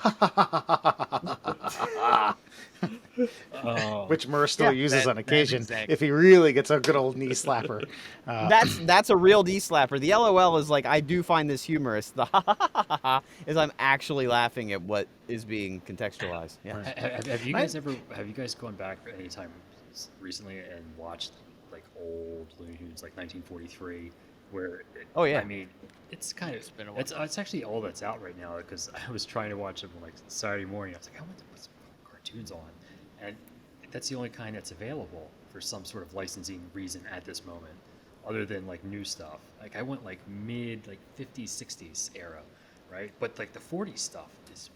which Murr still uses on occasion
exactly.
if he really gets a good old knee slapper.
That's a real D slapper. The LOL is like, I do find this humorous. The ha ha ha ha ha is I'm actually laughing at what is being contextualized. Yeah.
Have you guys gone back anytime recently and watched like old Looney Tunes, like 1943, where
Oh, yeah.
I mean, it's kind of
been a while.
it's actually all that's out right now because I was trying to watch them like Saturday morning. I was like, I want to put some cartoons on, and that's the only kind that's available for some sort of licensing reason at this moment, other than like new stuff. Like I went like mid like 50s 60s era, right? But like the 40s stuff is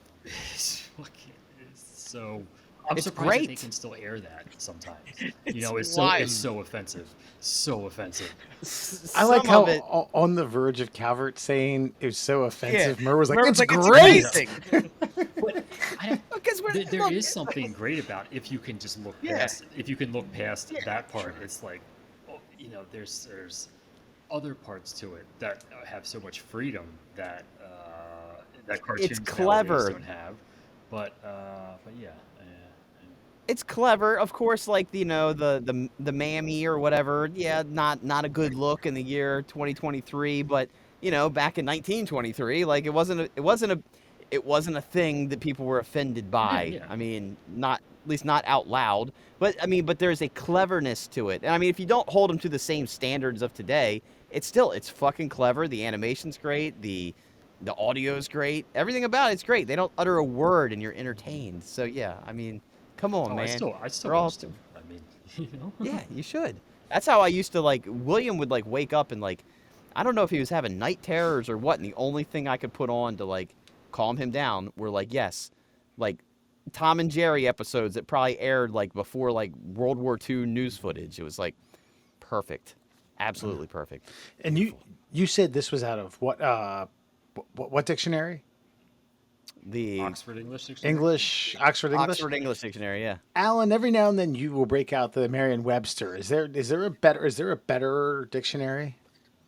fucking so. I'm
It's
surprised that they
great.
can still air that sometimes.
It's
It's
wild.
so offensive, so offensive.
I like
Some
how
of it-
on the verge of Calvert saying it was so offensive,
Yeah.
Murr was like,
Murr
it's
was like,
great!
amazing.
But
Because
there is something great about if you can just look
Yeah.
past. If you can look past that part, it's like, oh, there's other parts to it that have so much freedom that that cartoons nowadays
clever.
don't have. But yeah.
It's clever, of course. Like the mammy or whatever. Yeah, not a good look in the year 2023, but back in 1923, like it wasn't a thing that people were offended by.
Yeah.
I mean, at least not out loud. But I mean, there's a cleverness to it. And I mean, if you don't hold them to the same standards of today, it's fucking clever. The animation's great. The audio's great. Everything about it's great. They don't utter a word and you're entertained. So yeah, I mean. Come on,
Oh,
man.
I still
They're all-
watch them. I mean,
Yeah, you should. That's how I used to William would wake up and I don't know if he was having night terrors or what, and the only thing I could put on to calm him down were Tom and Jerry episodes that probably aired before World War II news footage. It was perfect. Absolutely perfect.
And you said this was out of what dictionary?
The
Oxford English Dictionary.
Oxford English.
Oxford English Dictionary, yeah.
Alan, every now and then you will break out the Merriam-Webster. Is there a better dictionary?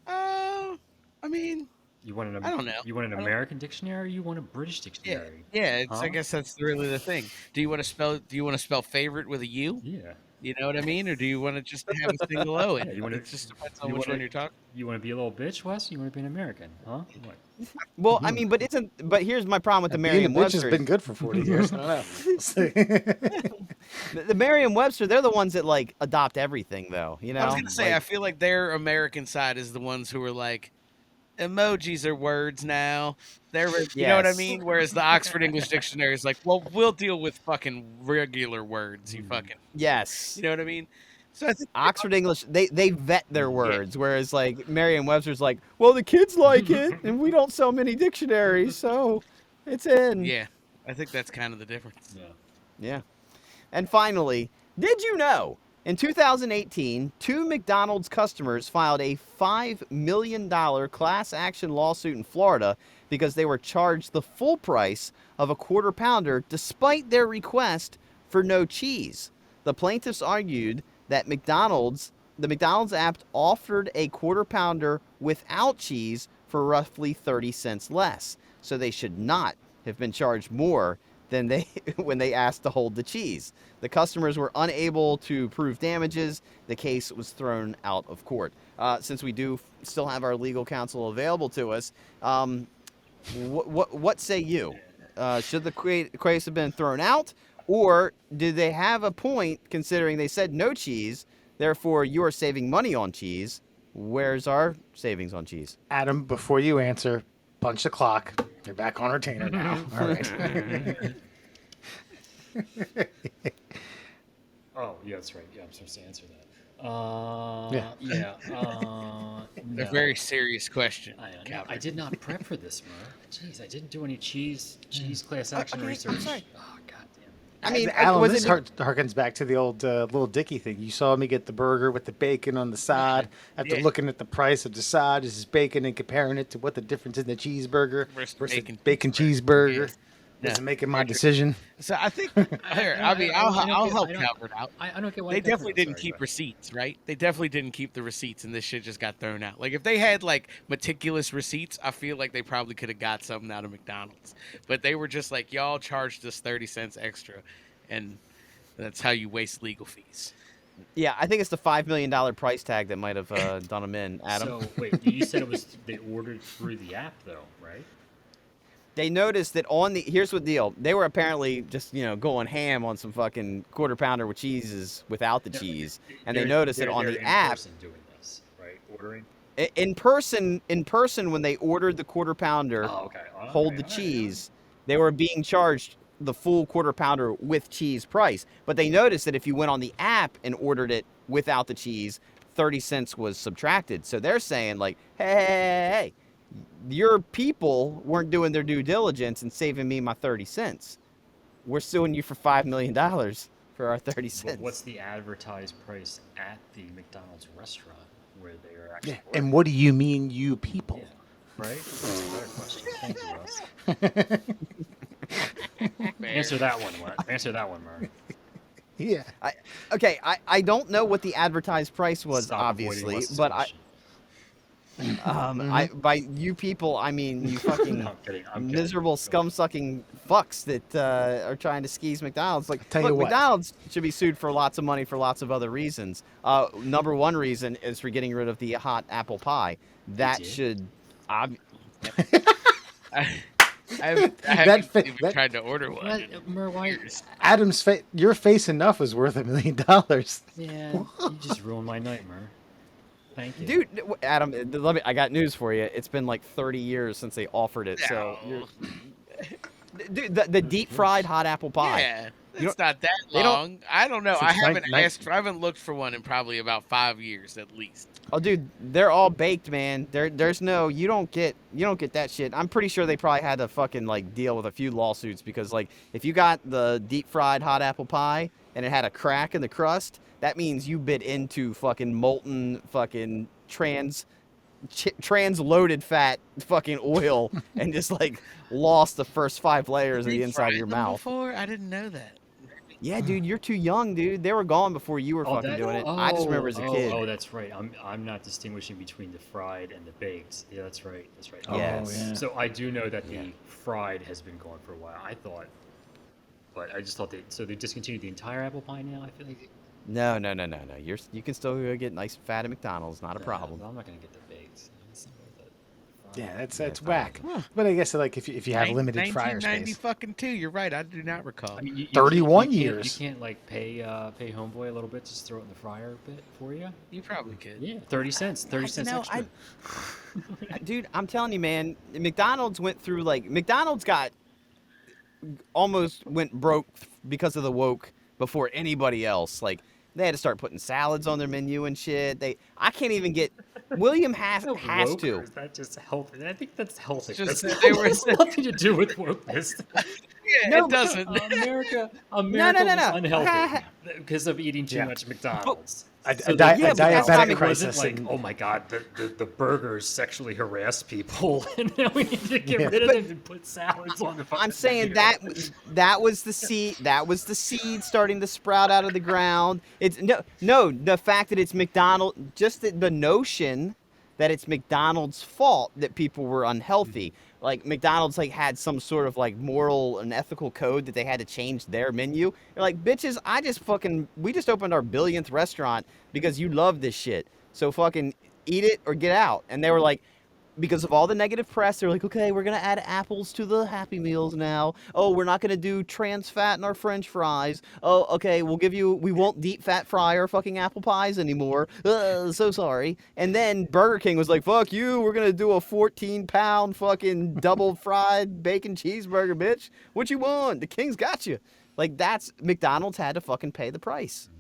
I mean,
You want an
I don't know.
You want an
I don't-
American dictionary? Or you want a British
yeah,
dictionary?
yeah. I
Huh?
guess that's really the thing. Do you want to spell favorite with a U?
Yeah.
You know what I mean, or do you want to just have a single O?
Yeah, you wanna-
It just depends on
you
which
wanna-
one you're talking.
You want to be a little bitch, Wes? You want to be an American, huh? What?
Well, I mean, but here's my problem with the
Being a bitch has
Merriam-Webster.
been good for 40 years. I don't know. We'll see.
The Merriam-Webster, they're the ones that adopt everything, though. You know.
I was gonna say, I feel like their American side is the ones who are like, emojis are words now. You know what I
Yes.
mean? Whereas the Oxford English Dictionary is like, well, we'll deal with fucking regular words. You fucking,
Yes.
you know what I mean? So I think
Oxford English, they vet their words, whereas Merriam-Webster's well, the kids like it, and we don't sell many dictionaries, so it's in.
yeah, I think that's kind of the difference.
Yeah.
Yeah. And finally, did you know in 2018, 2 McDonald's customers filed a $5 million class action lawsuit in Florida because they were charged the full price of a quarter pounder despite their request for no cheese? The plaintiffs argued that the McDonald's app offered a quarter pounder without cheese for roughly 30 cents less. So they should not have been charged more than when they asked to hold the cheese. The customers were unable to prove damages. The case was thrown out of court. Since we do still have our legal counsel available to us, what say you? Should the case have been thrown out? Or did they have a point considering they said no cheese, therefore you are saving money on cheese? Where's our savings on cheese?
Adam, before you answer, punch the clock. You're back on retainer now. All right.
Oh yeah, that's right. Yeah, I'm supposed to answer that.
Yeah.
They're
No.
very serious question.
I know. I
Calvert.
did not prep for this, Mer. Jeez, I didn't do any cheese class action
okay, I'm
research.
sorry.
Oh, goddamn.
I mean,
Alan,
was
this
it?
harkens back to the old Little Dicky thing. You saw me get the burger with the bacon on the side. After
Yeah.
looking at the price of the side, this is bacon, and comparing it to what the difference in the cheeseburger
Versus
versus
bacon
bacon cheeseburger.
Yeah.
Is making my decision.
So I think here, I mean, I'll help
I don't-
Calvert out.
I don't get why
They
Pepper-
definitely didn't
sorry,
keep
go ahead.
receipts, right? They definitely didn't keep the receipts, and this shit just got thrown out. Like if they had like meticulous receipts, I feel like they probably could have got something out of McDonald's. But they were just like, y'all charged us 30 cents extra, and that's how you waste legal fees.
Yeah, I think it's the $5 million price tag that might have done them in, Adam.
So wait, you said it was they ordered through the app though, right?
They noticed that on the here's what deal. They were apparently just going ham on some fucking quarter pounder with cheeses without the
No,
cheese, and they
They're-
noticed that
they're-
on
they're
the
in
app
person doing this, right? Ordering.
in person when they ordered the quarter pounder,
Oh, okay. All
hold
right,
the
all right,
cheese, they were being charged the full quarter pounder with cheese price. But they noticed that if you went on the app and ordered it without the cheese, 30 cents was subtracted. So they're saying like, hey, your people weren't doing their due diligence and saving me my 30 cents. We're suing you for $5 million for our 30
But
cents.
what's the advertised price at the McDonald's restaurant where they are actually?
Yeah. And what do you mean, you people?
ordering? Right? That's a better question. Thank you, Russ. Answer that one, Mer. Answer that one, Mer.
Yeah.
Okay, I don't know what the advertised price was,
Stop avoiding
obviously,
Russ's
but
question.
I by you people I mean you fucking
No, I'm kidding. I'm kidding.
miserable scum-sucking fucks that are trying to skis McDonald's. Like,
tell
look,
you what.
McDonald's should be sued for lots of money for lots of other reasons. Number one reason is for getting rid of the hot apple pie. That
did?
should,
I haven't
fa-
even
that-
tried to order one.
What, Mer, why?
Adam's face, your face enough is worth $1 million.
Yeah, you just ruined my nightmare. Thank you.
dude, Adam, I got news for you. It's been like 30 years since they offered it. So,
No.
dude, the deep fried hot apple pie.
Yeah,
You
it's not that
they don't-
long. I don't know. I
Since
haven't
nine-
asked. I haven't looked for one in probably about 5 years at least.
Oh, dude, they're all baked, man. There's no, you don't get that shit. I'm pretty sure they probably had to fucking like deal with a few lawsuits because like if you got the deep fried hot apple pie and it had a crack in the crust, that means you bit into fucking molten fucking transloaded fat fucking oil and just like lost the first 5 layers of the
They
inside of
fried
your
them
mouth.
Before I didn't know that.
Yeah, dude, you're too young, dude. They were gone before you were fucking
that-
doing it. I just remember as a kid.
Oh, that's right. I'm not distinguishing between the fried and the baked. Yeah, that's right. That's right.
Yes.
yeah.
So I do know that the fried has been going for a while. I thought, but I just thought they discontinued the entire apple pie now. I feel like
No. You can still go get nice fat at McDonald's. Not a problem.
I'm not gonna get the baked. It's not worth it.
Yeah, that's
fine.
whack. But I guess like if you have limited fryer
1990
space.
fucking 2. You're right. I do not recall.
I mean, you
31
can't- you
years.
can't like pay Homeboy a little bit, just throw it in the fryer a bit for you.
You probably could.
Yeah, 30 cents. 30 cents
know,
extra.
Dude, I'm telling you, man, McDonald's went through McDonald's almost went broke because of the woke before anybody else. Like they had to start putting salads on their menu and shit. I can't even get William has
Woke, or
to.
is that just healthy? I think that's healthy.
Just
That's
they were-
nothing to do with wokeness.
Yeah,
No,
it doesn't.
America
no.
was unhealthy because of eating too
Yeah.
much McDonald's.
A
So
di-
the-
Yeah,
a
but that's
diabetic
not-
it
crisis.
wasn't like,
and-
oh my god, the burgers sexually harass people, and now we need to get
Yeah.
rid of them and put salads on the.
I'm
fucking
saying
menu.
that was the seed. That was the seed starting to sprout out of the ground. It's no. The fact that it's McDonald's, just the notion that it's McDonald's fault that people were unhealthy. Like McDonald's had some sort of moral and ethical code that they had to change their menu. They're like, bitches, we just opened our 1000th restaurant because you love this shit. So fucking eat it or get out. And they were like, because of all the negative press, they're like, okay, we're going to add apples to the Happy Meals now. Oh, we're not going to do trans fat in our French fries. Oh, okay, we won't deep fat fry our fucking apple pies anymore. So sorry. And then Burger King was like, fuck you, we're going to do a 14-pound fucking double fried bacon cheeseburger, bitch. What you want? The King's got you. That's, McDonald's had to fucking pay the price.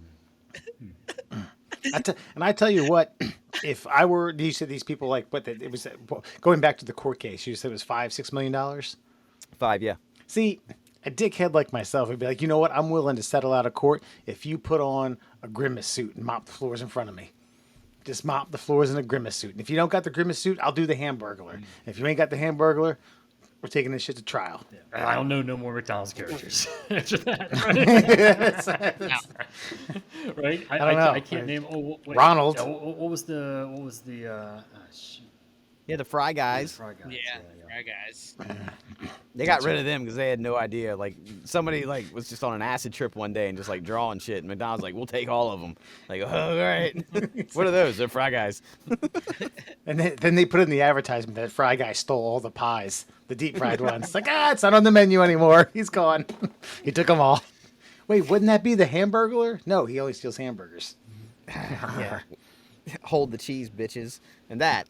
And I tell you what, if I were, you said these people like, what it was going back to the court case. You said it was $5-6 million.
5, yeah.
See, a dickhead like myself would be like, you know what? I'm willing to settle out of court if you put on a Grimace suit and mop the floors in front of me. Just mop the floors in a Grimace suit. And if you don't got the Grimace suit, I'll do the Hamburglar. If you ain't got the Hamburglar, we're taking this shit to trial.
I don't know no more McDonald's characters after that. Right?
I don't know.
I can't name. Oh, wait.
Ronald.
What was the? Shoot.
Yeah, the Fry Guys.
Fry Guys.
Yeah, right, guys.
They got rid of them because they had no idea. Like somebody like was just on an acid trip one day and just like drawing shit. And McDonald's like, we'll take all of them. Like, oh, all right. What are those? They're Fry Guys.
And then they put in the advertisement that Fry Guy stole all the pies, the deep fried ones. It's like, it's not on the menu anymore. He's gone. He took them all. Wait, wouldn't that be the Hamburglar? No, he only steals hamburgers.
Yeah. Hold the cheese, bitches. And that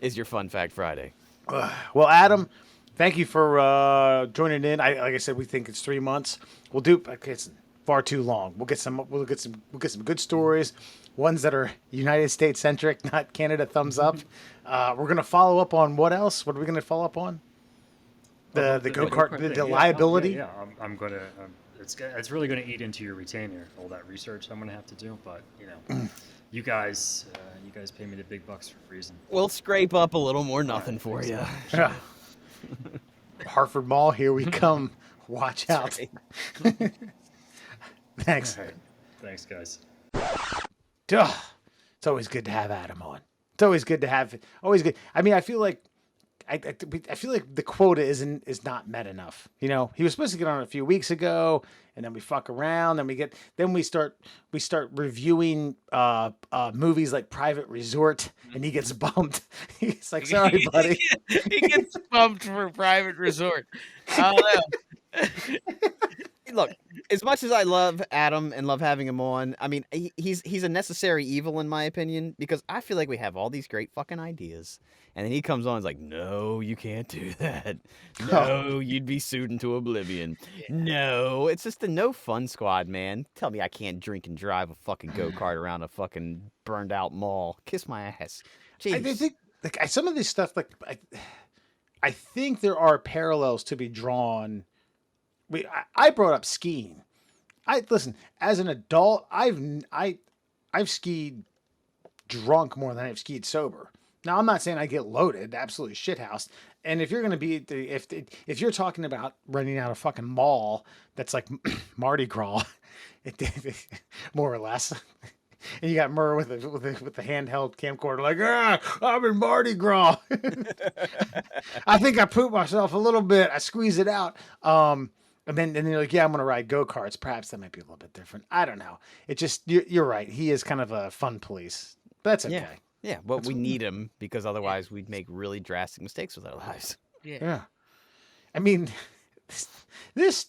is your Fun Fact Friday.
Well, Adam, thank you for joining in. Like I said, we think it's 3 months. We'll do. It's far too long. We'll get some good stories, ones that are United States centric, not Canada thumbs up. We're gonna follow up on what else? What are we gonna follow up on? The go-kart, the liability.
Yeah, I'm gonna. It's really gonna eat into your retainer, all that research I'm gonna have to do. But you guys pay me the big bucks for a reason.
We'll scrape up a little more nothing for you.
Yeah. Hartford Mall, here we come. Watch out. Thanks.
All right. Thanks, guys.
Duh. It's always good to have Adam on. It's always good to have. Always good. I mean, I feel like I feel like the quota is not met enough. You know, he was supposed to get on a few weeks ago, and then we fuck around, then we start reviewing movies like Private Resort, and he gets bumped. He's like, sorry, buddy.
He gets bumped for Private Resort. I don't know.
Look, as much as I love Adam and love having him on, I mean, he's a necessary evil in my opinion, because I feel like we have all these great fucking ideas, and then he comes on and is like, no, you can't do that. No, you'd be sued into oblivion. No, it's just the no fun squad, man. Tell me I can't drink and drive a fucking go-kart around a fucking burned out mall. Kiss my ass. Jeez.
I think like some of this stuff, like I think there are parallels to be drawn. I brought up skiing. Listen, as an adult, I've skied drunk more than I've skied sober. Now, I'm not saying I get loaded, absolutely shithoused. And if you're going to be, if you're talking about renting out a fucking mall that's like Mardi Gras, more or less, and you got Murr with the handheld camcorder, like, I'm in Mardi Gras. I think I pooped myself a little bit. I squeeze it out. And then you're like, yeah, I'm going to ride go-karts. Perhaps that might be a little bit different. I don't know. It just, you're right. He is kind of a fun police. That's okay.
Yeah, but we need him because otherwise we'd make really drastic mistakes with our lives.
Yeah. I mean, this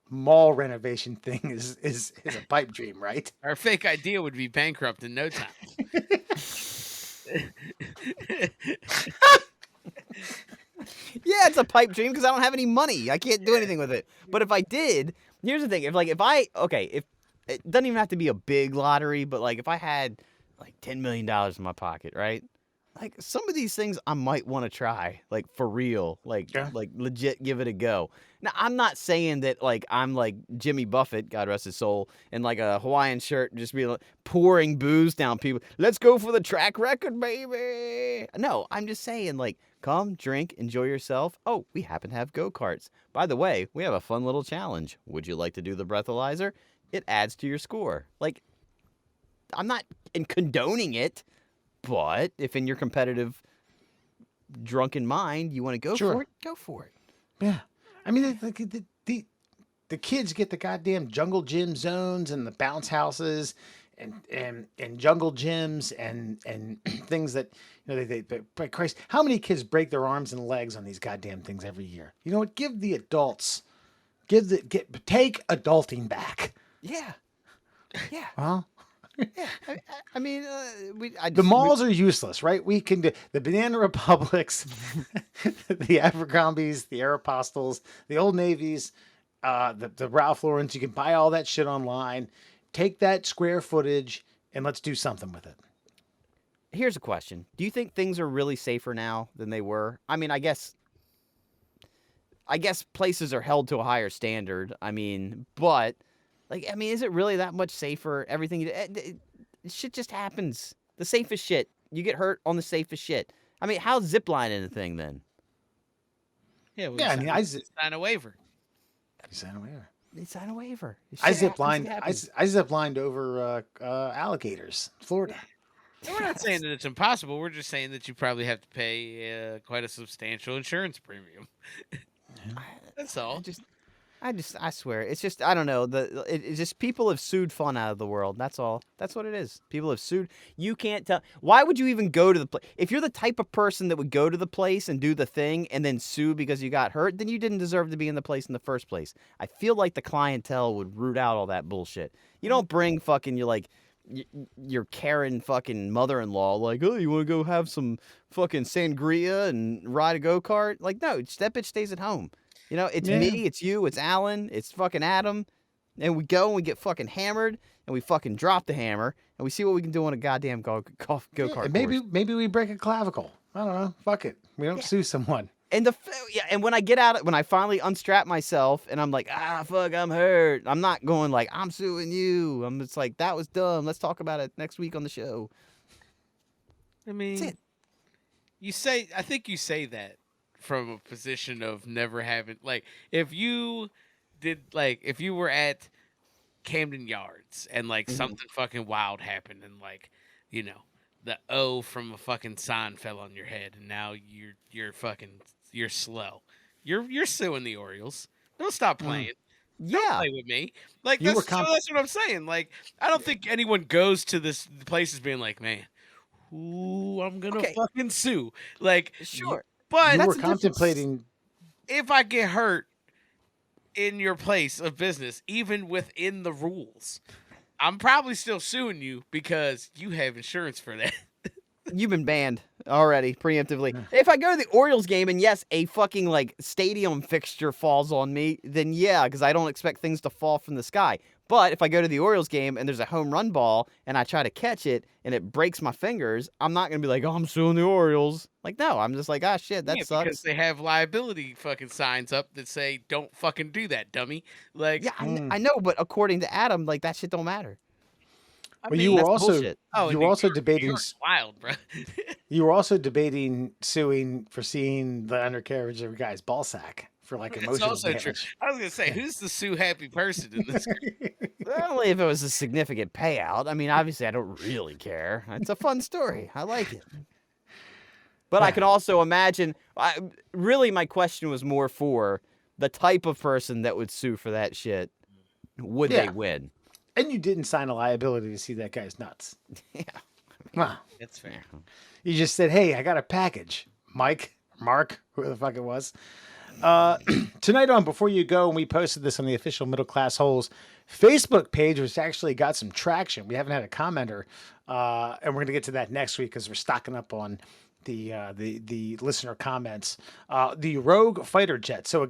mall renovation thing is a pipe dream, right?
Our fake idea would be bankrupt in no time.
Yeah, it's a pipe dream because I don't have any money. I can't do anything with it. But if I did, here's the thing. If it doesn't even have to be a big lottery, but like if I had like $10 million in my pocket, right? Like some of these things I might want to try, like for real, like legit give it a go. Now, I'm not saying that like I'm like Jimmy Buffett, God rest his soul, in like a Hawaiian shirt and just be like, pouring booze down people. Let's go for the track record, baby. No, I'm just saying like come, drink, enjoy yourself. Oh, we happen to have go-karts. By the way, we have a fun little challenge. Would you like to do the breathalyzer? It adds to your score. Like, I'm not condoning it, but if in your competitive drunken mind you want to go for it, go for it.
Yeah. I mean, the kids get the goddamn jungle gym zones and the bounce houses and jungle gyms and things that, you know, they by Christ, how many kids break their arms and legs on these goddamn things every year? You know what? Give the adults, take adulting back.
Yeah. Yeah.
Well,
yeah. I mean,
the malls are useless, right? We can do the Banana Republics, the Abercrombies, the Aeropostales, the Old Navies, the Ralph Laurens. You can buy all that shit online. take that square footage and let's do something with it.
Here's a question. Do you think things are really safer now than they were? I mean, I guess places are held to a higher standard. I mean, but is it really that much safer? Everything shit just happens. The safest shit. You get hurt on the safest shit. I mean, how's ziplining a thing then?
Yeah, well,
Yeah, I mean, I
sign a waiver.
sign a waiver.
They sign a waiver.
I
Shit
zip
happens, it
lined.
happens.
I zip lined over alligators, Florida.
And we're not saying that it's impossible. We're just saying that you probably have to pay quite a substantial insurance premium. That's all.
I swear, it's just, I don't know. It's just people have sued fun out of the world. That's all. That's what it is. People have sued. You can't tell. Why would you even go to the place? If you're the type of person that would go to the place and do the thing and then sue because you got hurt, then you didn't deserve to be in the place in the first place. I feel like the clientele would root out all that bullshit. You don't bring fucking your Karen fucking mother-in-law like, oh, you want to go have some fucking sangria and ride a go-kart? Like, no, that bitch stays at home. You know, it's me, it's you, it's Alan, it's fucking Adam, and we go and we get fucking hammered, and we fucking drop the hammer, and we see what we can do on a goddamn go-kart course.
Maybe we break a clavicle. I don't know. Fuck it. We don't sue someone.
And and when I get out, when I finally unstrap myself, and I'm like, fuck, I'm hurt. I'm not going like, I'm suing you. I'm just like, that was dumb. Let's talk about it next week on the show.
I mean,
That's it.
I think you say that from a position of never having, like, if you were at Camden Yards and like something fucking wild happened and like, you know, the O from a fucking sign fell on your head and now you're slow. You're suing the Orioles. Don't stop playing. Don't
Yeah.
play with me. Like
You were
that's what I'm saying. Like, I don't think anyone goes to this places being like, man, ooh, I'm gonna
Okay.
fucking sue. Like,
Sure.
but
You
That's
were
the difference.
contemplating.
if I get hurt in your place of business, even within the rules, I'm probably still suing you because you have insurance for that.
You've been banned already, preemptively. If I go to the Orioles game and yes, a fucking like stadium fixture falls on me, then yeah, because I don't expect things to fall from the sky. But if I go to the Orioles game and there's a home run ball and I try to catch it and it breaks my fingers, I'm not gonna be like, oh, I'm suing the Orioles. Like, no, I'm just like, shit, that
Yeah,
sucks.
because they have liability fucking signs up that say, "Don't fucking do that, dummy." Like,
Yeah, I know, but according to Adam, like that shit don't matter.
I
Well,
mean,
you were
that's
also
bullshit.
oh,
you
in
were
New
also
York- New
debating
York's wild, bro.
you were also debating suing for seeing the undercarriage of a guy's ball sack for like
It's
emotional
also true.
damage.
I was gonna say, who's the sue happy person in this?
Only if it was a significant payout. I mean, obviously, I don't really care. It's a fun story. I like it. But I can also imagine. Really, my question was more for the type of person that would sue for that shit. Would they
Yeah.
win?
And you didn't sign a liability to see that guy's nuts.
Yeah.
Wow.
That's fair.
You just said, "Hey, I got a package." Mark, whoever the fuck it was. Tonight on Before You Go, and we posted this on the official Middle Class Holes Facebook page, which actually got some traction. We haven't had a commenter, and we're gonna get to that next week because we're stocking up on the listener comments. The Rogue fighter jet. So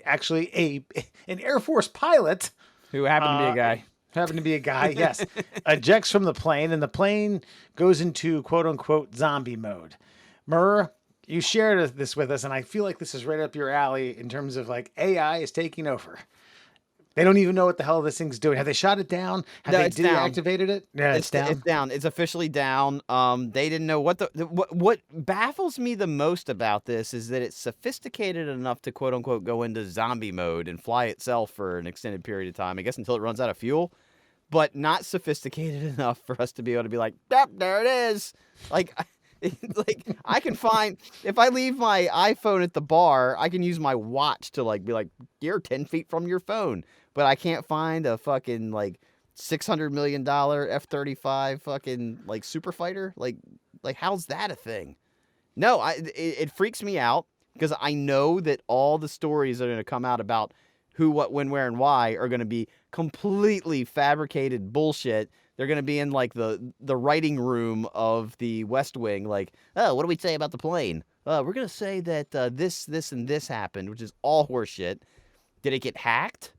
actually an Air Force pilot.
Who happened to be a guy?
Happened to be a guy, yes. Ejects from the plane, and the plane goes into quote unquote zombie mode. Murr, you shared this with us, and I feel like this is right up your alley in terms of like AI is taking over. They don't even know what the hell this thing's doing. Have they shot it down? Have
No,
they
it's down.
deactivated it? Yeah, it's down.
It's down. It's officially down. They didn't know what baffles me the most about this is that it's sophisticated enough to quote unquote go into zombie mode and fly itself for an extended period of time. I guess until it runs out of fuel, but not sophisticated enough for us to be able to be like, yep, there it is. Like I can find, if I leave my iPhone at the bar, I can use my watch to like be like, you're 10 feet from your phone. But I can't find a fucking like $600 million F-35 fucking like super fighter. Like how's that a thing? No, it freaks me out because I know that all the stories that are going to come out about who, what, when, where, and why are going to be completely fabricated bullshit. They're going to be in like the writing room of the West Wing. Like, oh, what do we say about the plane? We're going to say that this, and this happened, which is all horseshit. Did it get hacked?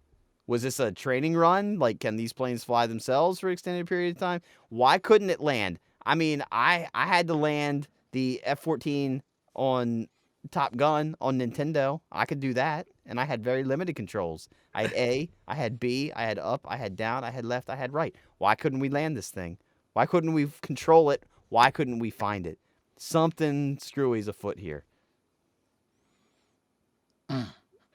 Was this a training run? Like, can these planes fly themselves for an extended period of time? Why couldn't it land? I mean, I had to land the F-14 on Top Gun on Nintendo. I could do that, and I had very limited controls. I had A, I had B, I had up, I had down, I had left, I had right. Why couldn't we land this thing? Why couldn't we control it? Why couldn't we find it? Something screwy's afoot here.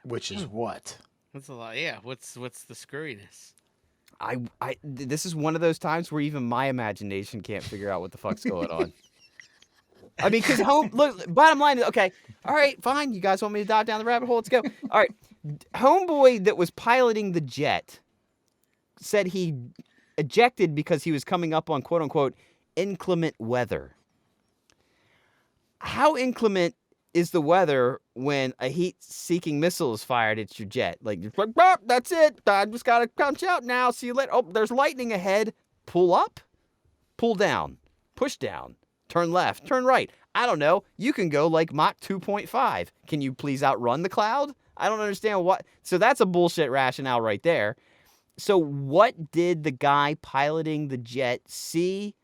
Which is what?
That's a lot. Yeah. What's the screwiness?
This is one of those times where even my imagination can't figure out what the fuck's going on. I mean, because look, bottom line is, okay, all right, fine. You guys want me to dive down the rabbit hole? Let's go. All right. Homeboy that was piloting the jet said he ejected because he was coming up on quote unquote inclement weather. How inclement is the weather when a heat-seeking missile is fired at your jet? Like, you're like, "Bop, that's it. I just gotta punch out now. See you later. Oh, there's lightning ahead. Pull up, pull down, push down, turn left, turn right. I don't know. You can go like Mach 2.5. Can you please outrun the cloud? I don't understand what. So that's a bullshit rationale right there. So what did the guy piloting the jet see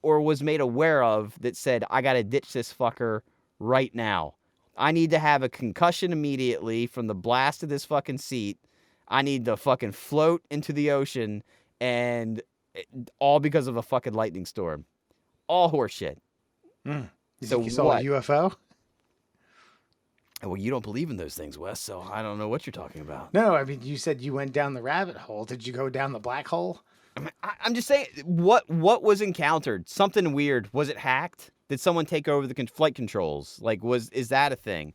or was made aware of that said, I gotta ditch this fucker right now? I need to have a concussion immediately from the blast of this fucking seat. I need to fucking float into the ocean, and all because of a fucking lightning storm. All horseshit.
You
So
think you saw
what?
a UFO?
Well, you don't believe in those things, Wes, so I don't know what you're talking about.
No, I mean, you said you went down the rabbit hole. Did you go down the black hole?
I'm just saying, what was encountered? Something weird. Was it hacked? Did someone take over the flight controls? Like, is that a thing?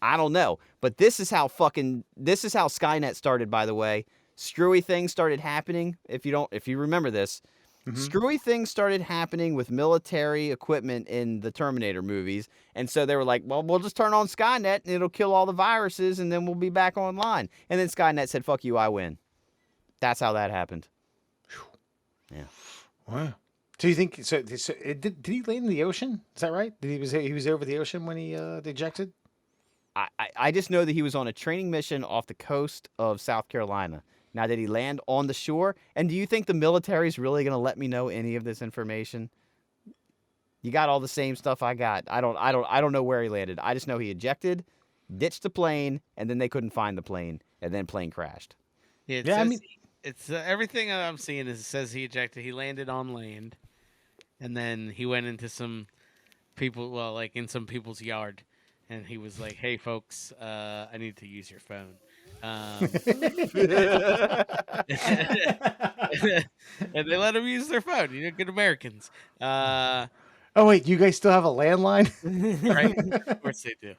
I don't know. But this is how Skynet started, by the way. Screwy things started happening. If you remember this, screwy things started happening with military equipment in the Terminator movies. And so they were like, well, we'll just turn on Skynet and it'll kill all the viruses and then we'll be back online. And then Skynet said, fuck you, I win. That's how that happened. Yeah.
Wow. So you think did he land in the ocean? Is that right? He was over the ocean when he ejected?
I just know that he was on a training mission off the coast of South Carolina. Now, did he land on the shore? And do you think the military's really going to let me know any of this information? You got all the same stuff I got. I don't know where he landed. I just know he ejected, ditched the plane, and then they couldn't find the plane, and then plane crashed.
Yeah.
Yeah, I mean-
It's everything I'm seeing is it says he ejected. He landed on land, and then he went into some people. Well, like in some people's yard, and he was like, "Hey, folks, I need to use your phone." And they let him use their phone. You know, good Americans.
Oh wait, you guys still have a landline?
Right? Of course they do.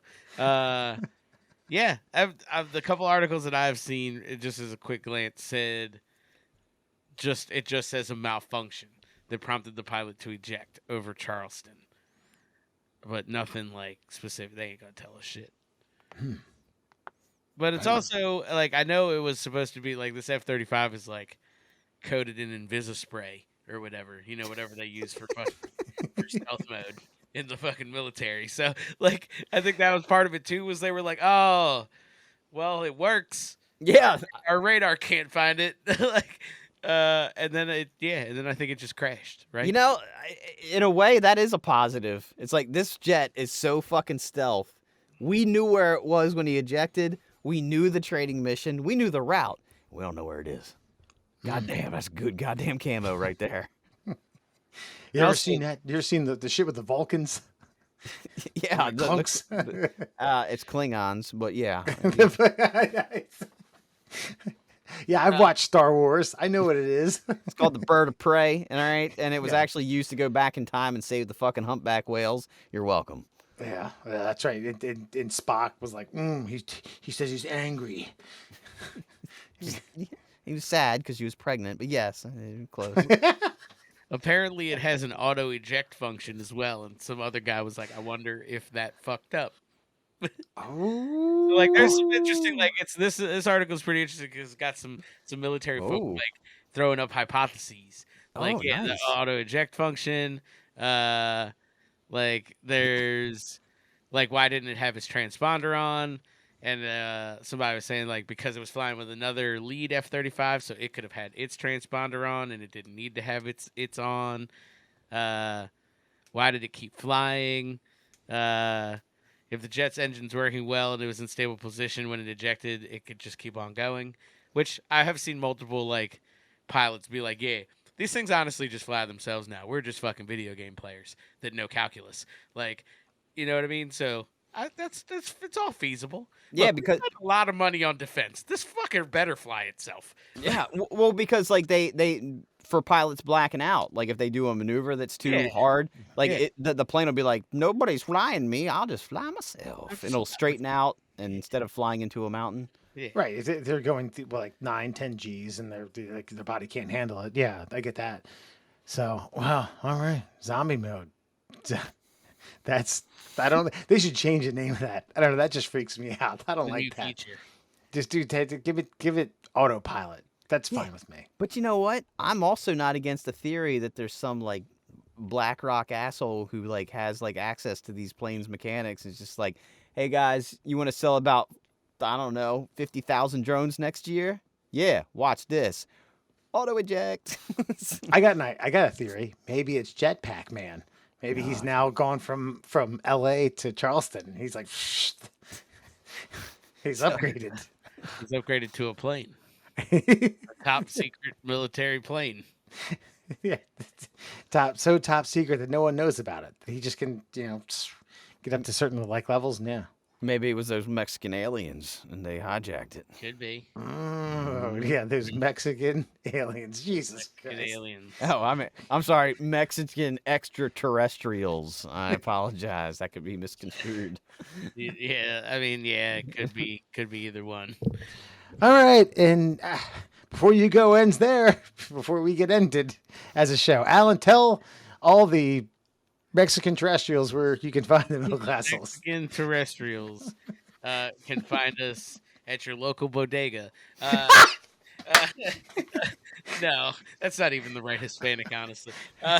Yeah, the couple articles that I've seen, it just as a quick glance, said it just says a malfunction that prompted the pilot to eject over Charleston, but nothing like specific. They ain't gonna tell us shit. But it's also like I know it was supposed to be like this F-35 is like coated in Invisispray or whatever, you know, whatever they use for stealth mode in the fucking military. So like I think that was part of it too, was they were like, oh, well, it works.
Yeah.
Our radar can't find it. Like and then I think it just crashed, right?
You know, in a way, that is a positive. It's like this jet is so fucking stealth. We knew where it was when he ejected. We knew the trading mission. We knew the route. We don't know where it is. Goddamn, that's good goddamn camo right there.
You ever seen that? You ever seen the shit with the Vulcans?
Yeah,
Clunks.
it's Klingons, but yeah.
Yeah, I've watched Star Wars. I know what it is.
It's called the Bird of Prey, all right? And it was actually used to go back in time and save the fucking humpback whales. You're welcome.
Yeah, that's right. And Spock was like, he says he's angry.
He was sad because she was pregnant, but yes, close.
Apparently, it has an auto eject function as well, and some other guy was like, "I wonder if that fucked up."
Oh,
So, like, there's some interesting, like, it's this article is pretty interesting because it's got some military folk
Oh.
like throwing up hypotheses, like
Oh,
the
nice.
auto eject function, like there's like why didn't it have its transponder on? and somebody was saying like because it was flying with another lead F-35, so it could have had its transponder on, and it didn't need to have its on. Why did it keep flying? If the jet's engine's working well and it was in stable position when it ejected, it could just keep on going. Which I have seen multiple like pilots be like, yeah, these things honestly just fly themselves now. We're just fucking video game players that know calculus. Like, you know what I mean? So that's it's all feasible.
Yeah,
Look, we
because
spent a lot of money on defense. This fucker better fly itself.
yeah, well, because like they for pilots blacking out, like if they do a maneuver that's too hard, like
Yeah.
the plane will be like, nobody's flying me, I'll just fly myself, and it'll straighten out, and instead of flying into a mountain.
Right. If they're going through like 9-10 Gs and like their body can't handle it. Yeah, I get that. So, wow. All right. Zombie mode. They should change the name of that. I don't know. That just freaks me out. I don't
The
like
new
that.
feature.
Just give it autopilot. That's fine with me.
But you know what? I'm also not against the theory that there's some like BlackRock asshole who like has like access to these planes mechanics. It's just like, hey guys, you want to sell about, I don't know, 50,000 drones next year? Yeah, watch this. Auto eject.
I got a theory. Maybe it's Jetpack Man. Maybe he's now gone from LA to Charleston. He's like, he's upgraded.
He's upgraded to a plane. Top secret military plane.
Yeah, top secret that no one knows about it. He just can, get up to certain like levels. And yeah.
Maybe it was those Mexican aliens and they hijacked it.
Could be.
Oh, yeah, there's Mexican aliens. Jesus
Good
Christ.
aliens.
Oh, I'm sorry, Mexican extraterrestrials. I apologize. That could be misconstrued.
Yeah, I mean, yeah, it could be either one.
All right, and before you go ends there, before we get ended as a show, Alan, tell all the Mexican terrestrials where you can find the middle class souls.
Mexican terrestrials can find us at your local bodega. No, that's not even the right Hispanic, honestly.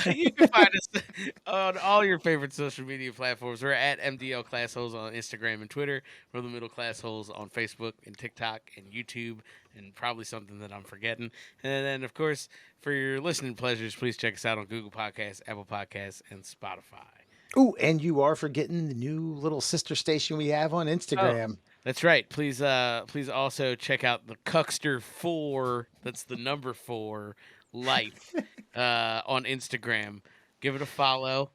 You can find us on all your favorite social media platforms. We're at MDL Class Holes on Instagram and Twitter. We're the Middle Class Holes on Facebook and TikTok and YouTube and probably something that I'm forgetting. And then, of course, for your listening pleasures, please check us out on Google Podcasts, Apple Podcasts, and Spotify.
Ooh, and you are forgetting the new little sister station we have on Instagram.
That's right. Please also check out the Cuckster 4. That's the number 4 life on Instagram. Give it a follow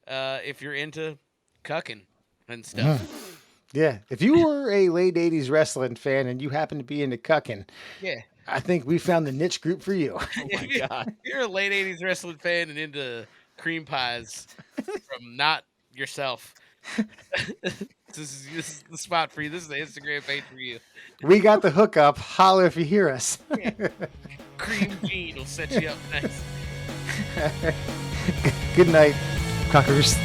if you're into cucking and stuff.
Yeah, if you were a late 80s wrestling fan and you happen to be into cucking,
Yeah.
I think we found the niche group for you.
Oh my God.
If you're a late 80s wrestling fan and into cream pies from not yourself, this is the spot for you. This is the Instagram page for you.
We got the hookup. Holler if you hear us.
Cream Gene will set you up nice.
Good night, cuckers.